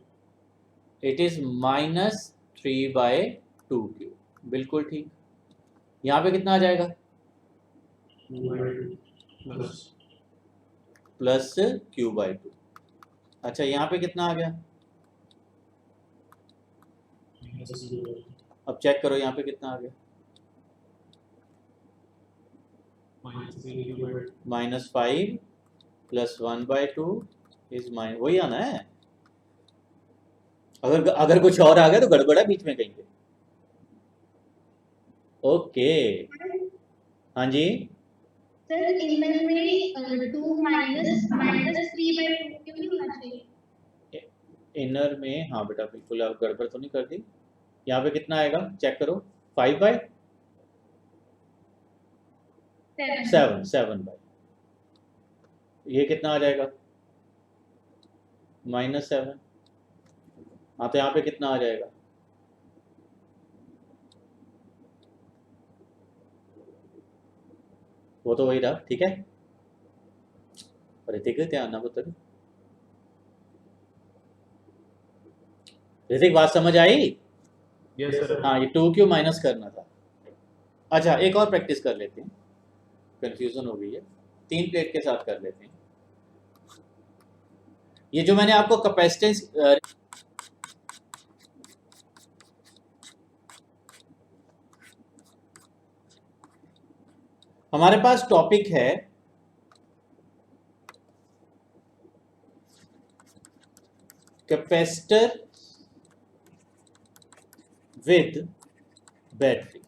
It is -3/2 cube, बिल्कुल ठीक। यहाँ पे कितना आ जाएगा? Plus q/2। अच्छा यहाँ पे कितना आ गया? अब चेक करो यहाँ पे कितना आ गया? -5 प्लस 1/2 इज माइन, वही आना है। अगर कुछ और आ गया तो गड़बड़ है बीच में कहीं पे। ओके, हाँ जी। सर इनमें 2 -3/2 क्यों नहीं होना चाहिए? इनर में हाँ बेटा बिल्कुल, आप गड़बड़ तो नहीं कर दी। यहाँ पे कितना आएगा चेक करो? 5/7, 7/, ये कितना आ जाएगा? -7। हाँ तो यहाँ पे कितना आ जाएगा? वो तो वही रहा, ठीक है। ऋतिक ध्यान ना पुत्र, ऋतिक बात समझ आई? Yes sir. हाँ ये 2q माइनस करना था। अच्छा एक और प्रैक्टिस कर लेते हैं, कंफ्यूजन हो गई है। 3 प्लेट के साथ कर लेते हैं। ये जो मैंने आपको कैपेसिटेंस हमारे पास टॉपिक है कैपेसिटर विद बैटरी।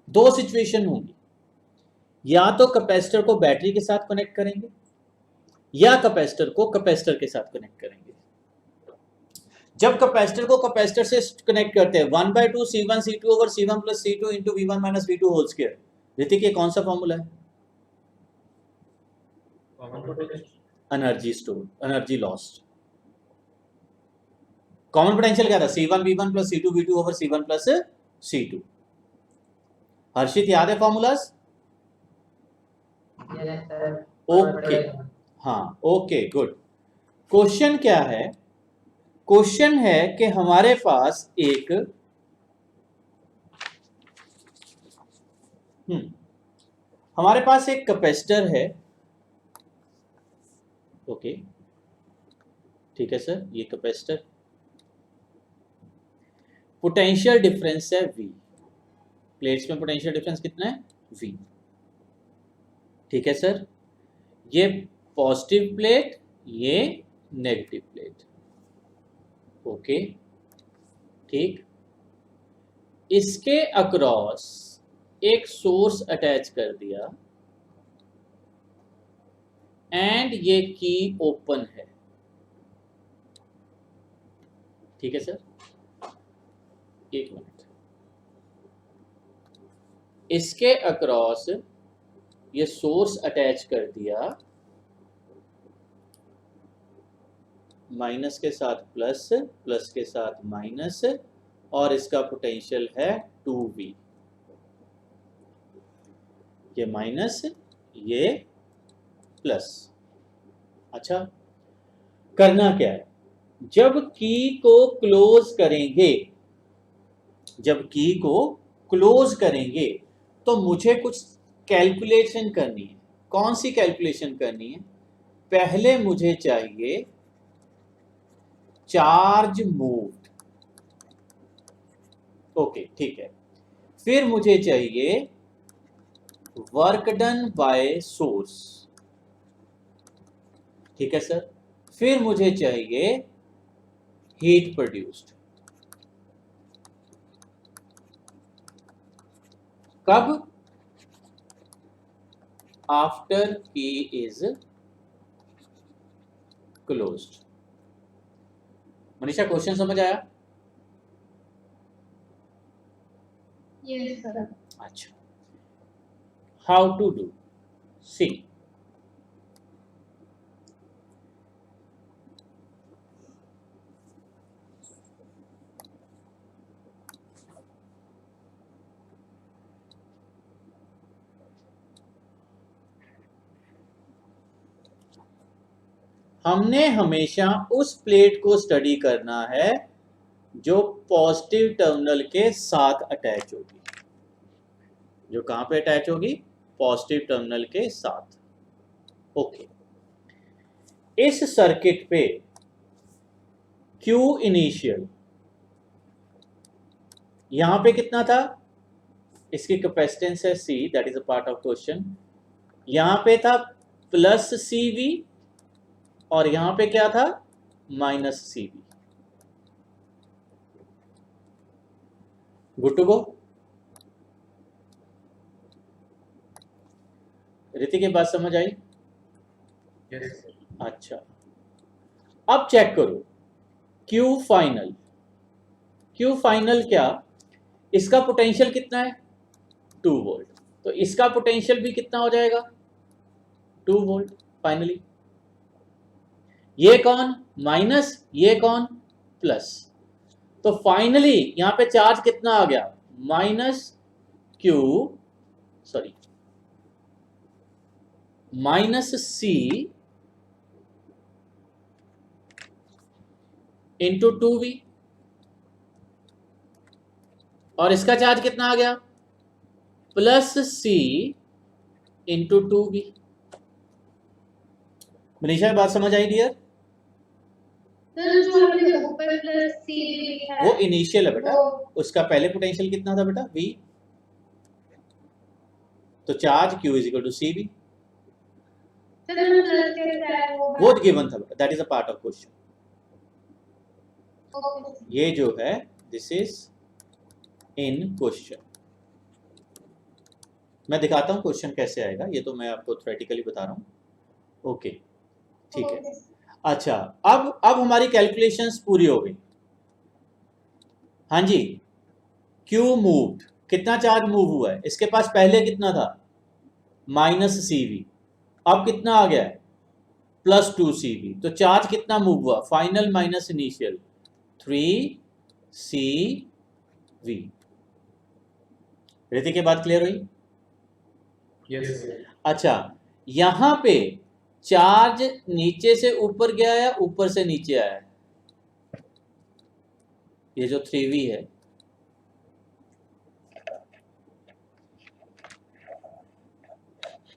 दो सिचुएशन होंगी, या तो कैपेसिटर को बैटरी के साथ कनेक्ट करेंगे या कैपेसिटर को कैपेसिटर के साथ कनेक्ट करेंगे। जब कैपेसिटर को कैपेसिटर से कनेक्ट करते हैं 1/2 C1 C2 over C1 plus C2 into V1 minus V2 whole square. Ritik ये कौन सा फॉर्मूला है? Energy store, energy lost. Common potential क्या था? C1 V1 plus C2 V2 over C1 plus C2। हर्षित याद है फॉर्मूलाज? ओके, हाँ ओके गुड। क्वेश्चन क्या है? क्वेश्चन है कि हमारे पास एक हमारे पास एक कैपेसिटर है। ओके ठीक है सर, ये कैपेसिटर, पोटेंशियल डिफरेंस है V। प्लेट्स में पोटेंशियल डिफरेंस कितना है? V। ठीक है सर, ये पॉजिटिव प्लेट, ये नेगेटिव प्लेट। ओके ठीक, इसके अक्रॉस एक सोर्स अटैच कर दिया एंड ये की ओपन है। ठीक है सर, एक मिनट, इसके अक्रॉस ये सोर्स अटैच कर दिया, माइनस के साथ प्लस, प्लस के साथ माइनस, और इसका पोटेंशियल है 2V। ये माइनस, ये प्लस। अच्छा करना क्या है? जब की को क्लोज करेंगे, जब की को क्लोज करेंगे तो मुझे कुछ कैलकुलेशन करनी है। कौन सी कैलकुलेशन करनी है? पहले मुझे चाहिए चार्ज मूव्ड। ओके ठीक है, फिर मुझे चाहिए वर्क डन बाय सोर्स। ठीक है सर, फिर मुझे चाहिए हीट प्रोड्यूस्ड। कब? आफ्टर की इज क्लोज्ड। मनीषा क्वेश्चन समझ आया? Yes sir. अच्छा, हाउ टू डू? सी, हमने हमेशा उस प्लेट को स्टडी करना है जो पॉजिटिव टर्मिनल के साथ अटैच होगी। जो कहां पे अटैच होगी? पॉजिटिव टर्मिनल के साथ। ओके, इस सर्किट पे Q इनिशियल यहां पे कितना था? इसकी कैपेसिटेंस है C, that is a part of question. यहां पे था प्लस CV और यहां पे क्या था? Minus CV। Good to go? Ritik, ये बात समझ आई? यस अच्छा, अब चेक करो Q फाइनल। Q फाइनल क्या? इसका पोटेंशियल कितना है? 2 वोल्ट। तो इसका पोटेंशियल भी कितना हो जाएगा? 2 वोल्ट फाइनली। ये कौन? माइनस, ये कौन? प्लस। तो फाइनली यहां पे चार्ज कितना आ गया? Minus C into 2V। और इसका चार्ज कितना आ गया? Plus C into 2V। Manisha, बात समझ आई डियर? सर जो आपने ऊपर प्लस सी लिखा है वो इनिशियल है बेटा। वो- उसका पहले पोटेंशियल कितना था बेटा? V। तो charge Q is equal to CV। Sir जो प्लस के साथ वो गिवन था बेटा, that is a part of question. Okay ये जो है दिस इज इन क्वेश्चन। मैं दिखाता हूं क्वेश्चन कैसे आएगा, ये तो मैं आपको थ्योरेटिकली बता रहा हूं। ओके, ठीक है। अच्छा, अब हमारी कैलकुलेशंस पूरी हो गई। हाँ जी, Q मूव्ड, कितना चार्ज मूव हुआ है? इसके पास पहले कितना था? Minus CV। अब कितना आ गया है? Plus 2CV। तो चार्ज कितना मूव हुआ? Final minus initial 3CV। Hrithik, की बात क्लियर हुई? यस अच्छा, यहां पे चार्ज नीचे से ऊपर गया या ऊपर से नीचे आया है? ये जो 3V है,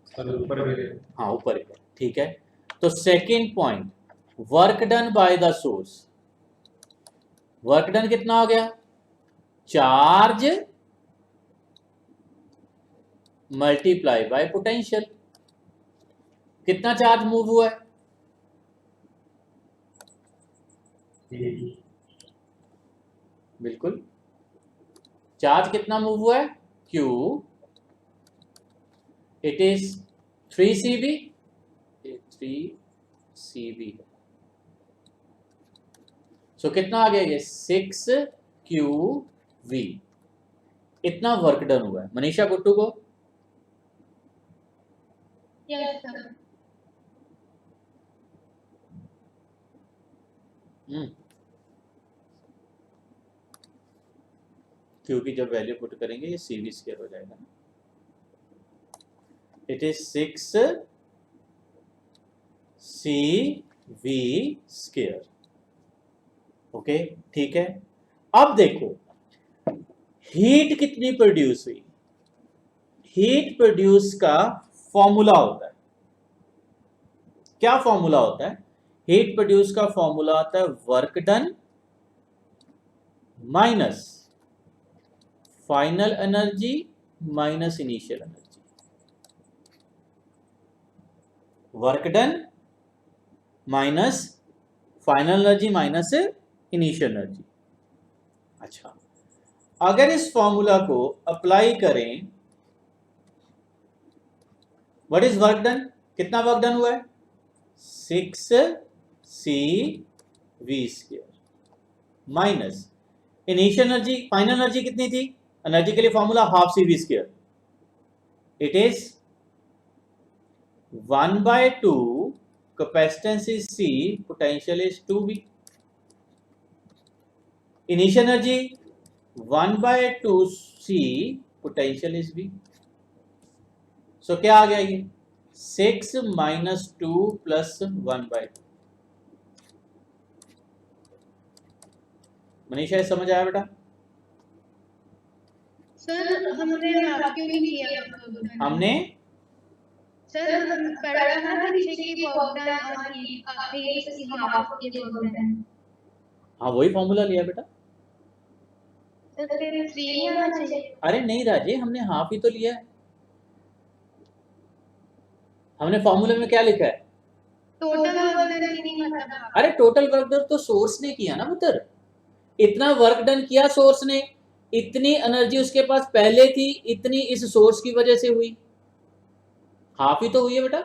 सर ऊपर गए हाँ ऊपर गया, ठीक है। तो second point, work done by the source. Work done कितना हो गया? Charge multiply by potential. कितना चार्ज मूव हुआ है? बिल्कुल, चार्ज कितना मूव हुआ है? Q, it is 3CV। 3CV। सो कितना आ गया ये? 6QV। इतना वर्क डन हुआ है। मनीषा, गुट्टू को? यस सर Q की जब वैल्यू पुट करेंगे ये CV स्क्वायर हो जाएगा। It is 6CV square. Okay, ठीक है। अब देखो हीट कितनी प्रोड्यूस हुई? हीट प्रोड्यूस का फॉर्मूला होता है, क्या फॉर्मूला होता है? हीट प्रोड्यूस का फॉर्मूला होता है work done minus final energy minus initial energy. Work done minus final energy minus initial energy. अच्छा, अगर इस फॉर्मूला को अप्लाई करें, व्हाट इज वर्क डन? कितना वर्क डन हुआ है? 6CV square minus initial energy, final energy कितनी थी? एनर्जी के लिए formula half CV square. It is 1/2, capacitance is C, potential is 2V। Initial energy 1/2C, potential is V। सो क्या आ गया ये? 6 - 2 + 1/2। मनीषा ये समझ आया बेटा? सर हमने हाफ क्यों नहीं किया? हमने सर हम पढ़ा था ना पीछे की वर्क डन और हीट से हाफ ऑफ की वर्क डन। हाँ वही फॉर्मूला लिया बेटा। तो फिर 3 नहीं आना चाहिए। अरे नहीं राजे, हमने हाफ ही तो लिया है। हमने फॉर्मूले में क्या लिखा है? टोटल वर्क डन की नहीं मतलब। अरे टोटल वर्क डन तो सोर्स ने किया ना पुत्र, इतना वर्क डन किया सोर्स ने, इतनी एनर्जी उसके पास पहले थी, इतनी इस सोर्स की वजह से हुई, हाफ ही तो हुई है बेटा।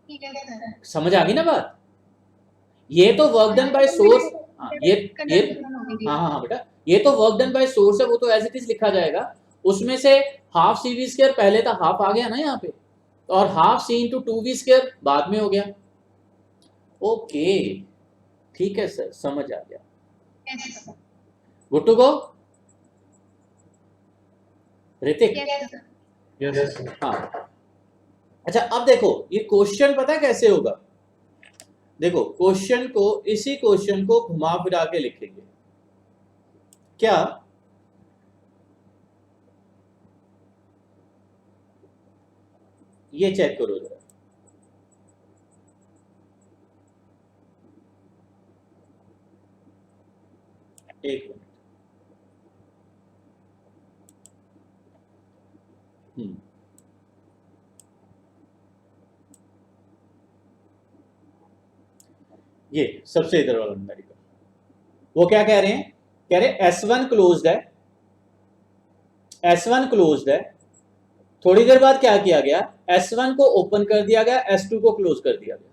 ठीक है सर। समझ आ गई ना बात? ये तो वर्क डन बाय सोर्स, हाँ ये हाँ हाँ हाँ बेटा, ये तो वर्क डन बाय सोर्स है, वो तो एज इट इज लिखा जाएगा। उसमें से हाफ सी वी स्क्वायर पहले था, हाफ आ गया ना यहाँ पे, और half C into 2v square बाद में हो गया। ओके ठीक है सर, समझ आ गया। Good to go Hrithik? Yes हाँ अच्छा, अब देखो ये क्वेश्चन पता है कैसे होगा? देखो क्वेश्चन को, इसी क्वेश्चन को घुमा फिरा के लिखेंगे क्या? ये चेक करो जरा, एक मिनट। ये सबसे इधर वाला न्यूमेरिकल, वो क्या कह रहे हैं? कह रहे S1 क्लोज्ड है, S1 क्लोज्ड है, थोड़ी देर बाद क्या किया गया? S1 को ओपन कर दिया गया, S2 को क्लोज कर दिया गया।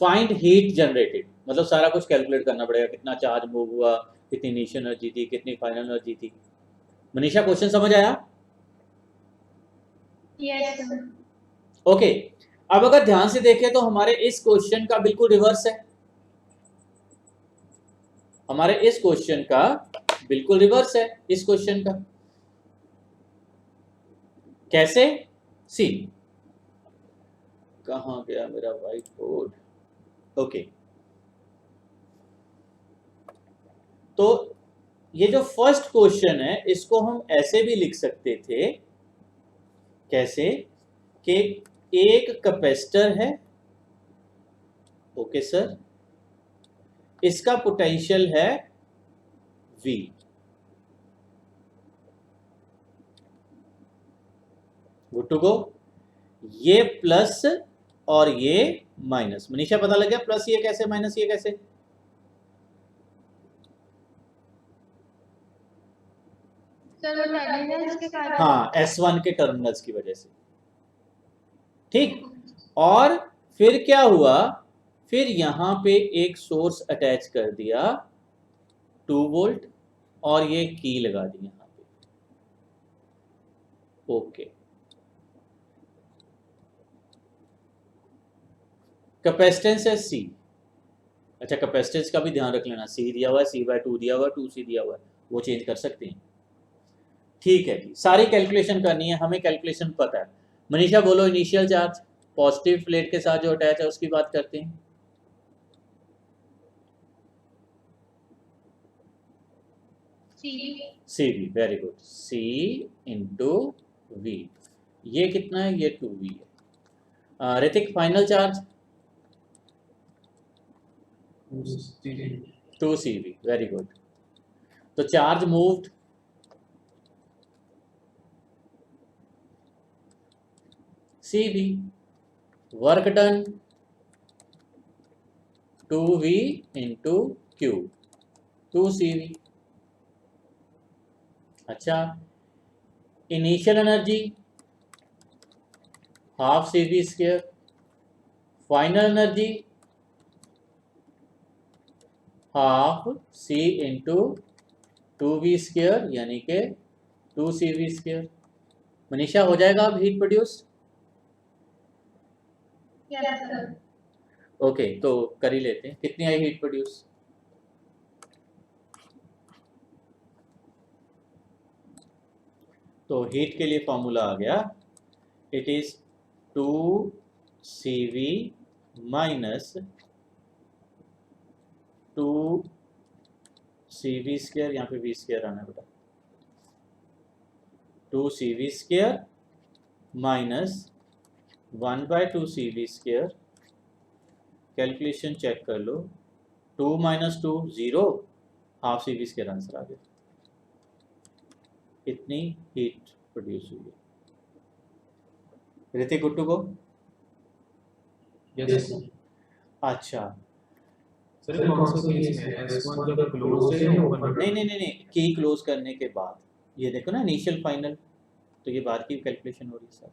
फाइंड हीट जनरेटेड, मतलब सारा कुछ कैलकुलेट करना पड़ेगा, कितना चार्ज मूव हुआ, कितनी इनिशियल एनर्जी थी, कितनी फाइनल एनर्जी थी। मनीषा क्वेश्चन समझ आया? Yes sir. ओके, अब अगर ध्यान से देखें तो हमारे इस क्वेश्चन का बिल्कुल रिवर्स है, हमारे इस क्वेश्चन का बिल्कुल रिवर्स है इस क्वेश्चन का। कैसे? सी, कहां गया मेरा व्हाइट बोर्ड? ओके, तो ये जो फर्स्ट क्वेश्चन है इसको हम ऐसे भी लिख सकते थे, कैसे कि एक कैपेसिटर है, ओके सर, इसका पोटेंशियल है V, गुड टू गो। ये प्लस और ये माइनस, मनीषा पता लग गया? प्लस ये कैसे, माइनस ये कैसे? सर वो टर्मिनल्स के कारण। हाँ S1 के टर्मिनल्स की वजह से, ठीक। और फिर क्या हुआ? फिर यहां पे एक सोर्स अटैच कर दिया 2 वोल्ट, और ये की लगा दी यहां पे, ओके। कैपेसिटेंस है C, अच्छा कैपेसिटेंस का भी ध्यान रख लेना, C दिया हुआ है, C/2 दिया हुआ है, 2C दिया हुआ है, वो चेंज कर सकते हैं। ठीक है जी, सारी कैलकुलेशन करनी है हमें, कैलकुलेशन पता है। मनीषा बोलो इनिशियल चार्ज पॉजिटिव प्लेट के साथ जो अटैच है उसकी बात करते हैं। CV, very good, C into V, ये कितना है? ये 2V है। Hrithik final charge? 2CV, very good. तो charge moved CV, work done 2V into Q, 2CV। अच्छा, initial energy half CV square, final energy half C into 2V square, यानी कि 2CV square. Manisha हो जाएगा अब heat produce? Yes sir. Okay, तो कर ही लेते हैं, कितनी आई हीट प्रोड्यूस? तो हीट के लिए फॉर्मूला आ गया, it is 2CV minus 2 CV square, यहाँ पे V स्क्वायर आना बेटा, 2 CV square minus 1/2 CV square, calculation check कर लो, 2 - 2 0, हाफ CV स्क्वायर आंसर आ गया। कितनी हीट प्रोड्यूस हुई है? ऋतिक गुट्टू को? Yes sir. अच्छा, सर कौन सा केस में S1 जब क्लोज है या ओपन? नहीं, की क्लोज करने के बाद, ये देखो ना इनिशियल फाइनल, तो ये बाद की कैलकुलेशन हो रही है सर।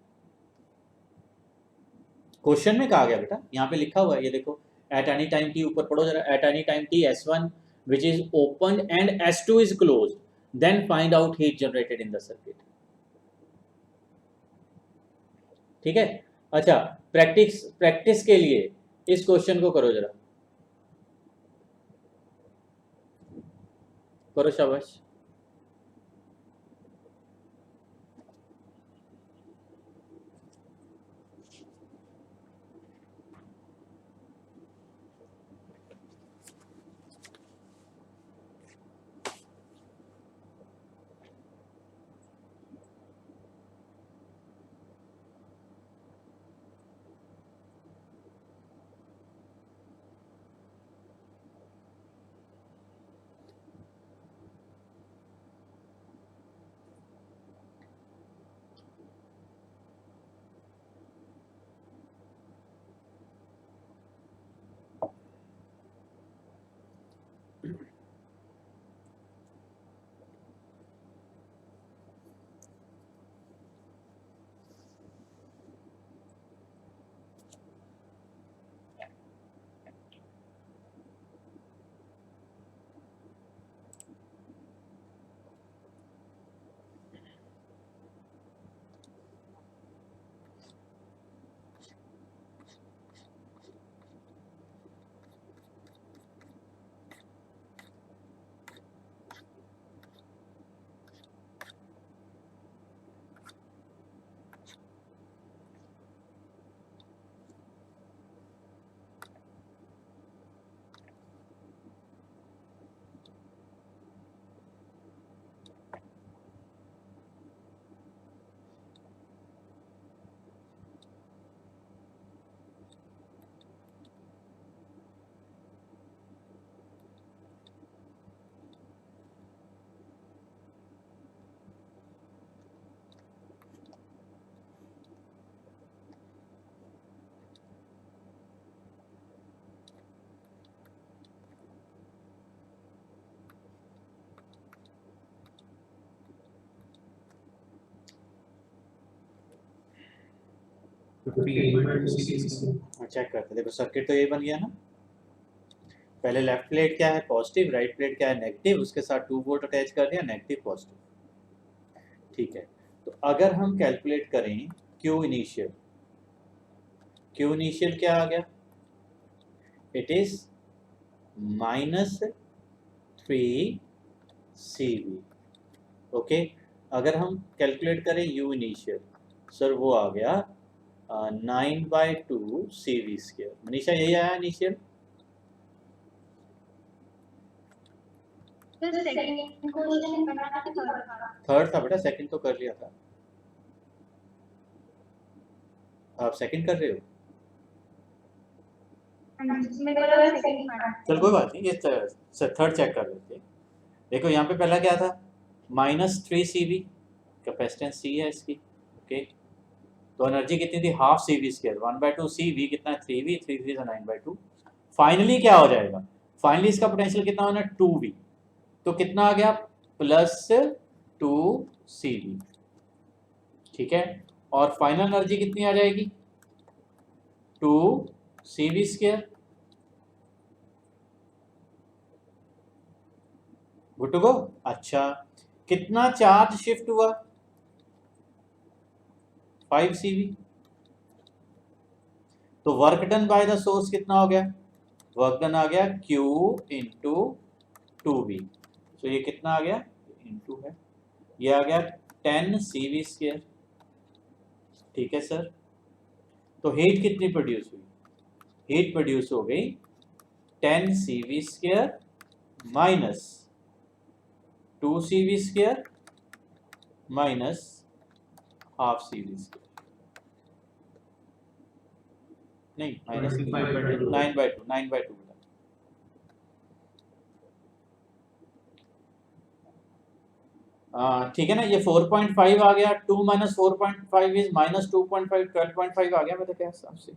क्वेश्चन में कहा गया बेटा, यहाँ पे लिखा हुआ है, ये देखो, एट एनी टाइम टी, ऊपर पढ़ो जरा, at any time T S1 which is opened and S2 is closed, then find out heat generated in the circuit। ठीक है, अच्छा, प्रैक्टिस के लिए इस क्वेश्चन को करो जरा, करो शाबाश। चेक करते, देखो सर्किट तो ये बन गया ना, पहले लेफ्ट प्लेट क्या है पॉजिटिव, राइट प्लेट क्या है नेगेटिव, उसके साथ 2 वोल्ट अटैच कर दिया, नेगेटिव पॉजिटिव। ठीक है, तो अगर हम कैलकुलेट करें Q इनिशियल, Q इनिशियल क्या आ गया, इट इज -3 CV। ओके, अगर हम कैलकुलेट करें U इनिशियल, सर वो आ गया 9/2 CV स्क्वायर। मनीषा यही आया इनिशियल? सर सेकंड क्वेश्चन करना था, थर्ड था बेटा, सेकंड तो कर लिया था। आप सेकंड कर रहे हो? मेरे को लगा सेकंड पार्ट। चल कोई बात नहीं, ये थर्ड चेक कर लेते हैं। देखो यहाँ पे पहला क्या था, -3 CV, कैपेसिटेंस C है इसकी। ओके, तो एनर्जी कितनी थी, हाफ CV स्क्वायर, 1/2 CV कितना है, 3V, 3 3 9/2। फाइनली क्या हो जाएगा, फाइनली इसका पोटेंशियल कितना होना है, 2V, तो कितना आ गया, +2 CV। ठीक है, और फाइनल एनर्जी कितनी आ जाएगी, 2 CV स्क्वायर। गुट्टू को? अच्छा, कितना चार्ज शिफ्ट हुआ, 5 CV। तो work done by the source कितना हो गया, वर्क डन आ गया Q इंटू 2V। तो ये कितना आ गया, इंटू है, ये आ गया 10 CV स्क्वायर। ठीक है सर, तो हीट कितनी प्रोड्यूस हुई, हीट प्रोड्यूस हो गई 10 CV square minus 2 CV square minus half CV square, नहीं माइनस 25/2। 9/2 ठीक है ना। ये 4.5 आ गया, 2 माइनस 4.5 इज माइनस 2.5, 12.5 आ गया मेरे क्या हिसाब से।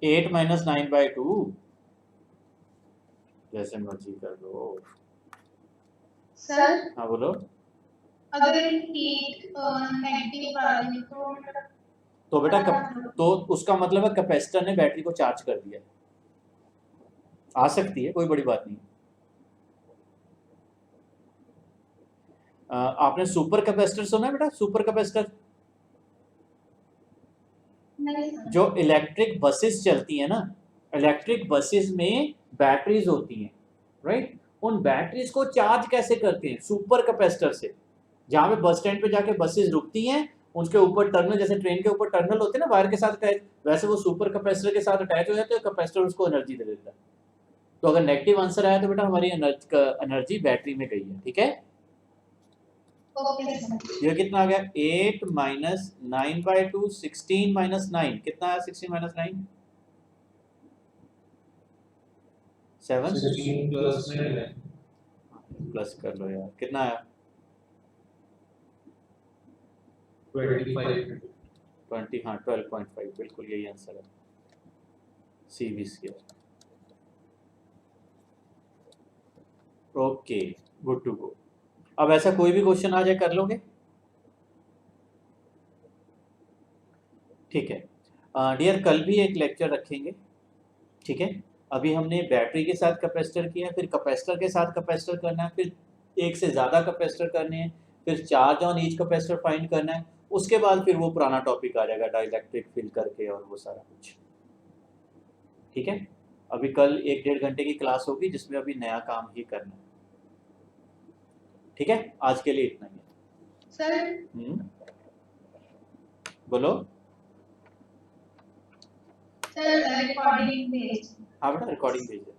एट माइनस 9/2, जैसे मर्जी कर लो। सर हाँ बोलो। अगर हीट नेगेटिव आ रही तो बेटा तो उसका मतलब है कैपेसिटर ने बैटरी को चार्ज कर दिया। आ सकती है, कोई बड़ी बात नहीं। आपने सुपर कैपेसिटर सुना है बेटा? सुपर कैपेसिटर नहीं सर। जो इलेक्ट्रिक बसेस चलती है ना, इलेक्ट्रिक बसेस में बैटरीज होती हैं, राइट? उन बैटरीज को चार्ज कैसे करते हैं? सुपर कैपेसिटर से। जहाँ पे बस स्टैंड पे जाके बसेस रुकती हैं, उसके ऊपर टर्मिनल, जैसे ट्रेन के ऊपर टर्मिनल होते हैं ना वायर के साथ अटैच, वैसे वो सुपर कैपेसिटर के साथ अटैच हो जाते हैं, कैपेसिटर उसको एनर्जी दे देता है। तो अगर नेगेटिव आंसर आया तो बेटा हमारी एनर्जी बैटरी में गई है, ठीक है। Okay sir. ये कितना आ गया? 8 माइनस 9/2, 16 माइनस 9 कितना है? 16 माइनस 9 7 16 प्लस 9 है। प्लस कर लो यार, कितना आया? 25। 20, हाँ 12.5, बिल्कुल यही आंसर है, CV square. Okay, good to go. अब ऐसा कोई भी क्वेश्चन आ जाए कर लोगे? ठीक है डियर, कल भी एक लेक्चर रखेंगे, ठीक है। अभी हमने बैटरी के साथ कैपेसिटर किया, फिर कैपेसिटर के साथ कैपेसिटर करना है, फिर एक से ज़्यादा कैपेसिटर करने हैं, फिर charge on each capacitor find करना है। उसके बाद फिर वो पुराना टॉपिक आ जाएगा डाइलेक्ट्रिक फिल करके और वो सारा कुछ, ठीक है। अभी कल 1-1.5 घंटे की क्लास होगी जिसमें अभी नया काम ही करना है, ठीक है। आज के लिए इतना ही है। सर बोलो। सर रिकॉर्डिंग भेज। हाँ बेटा रिकॉर्डिंग भेज दे।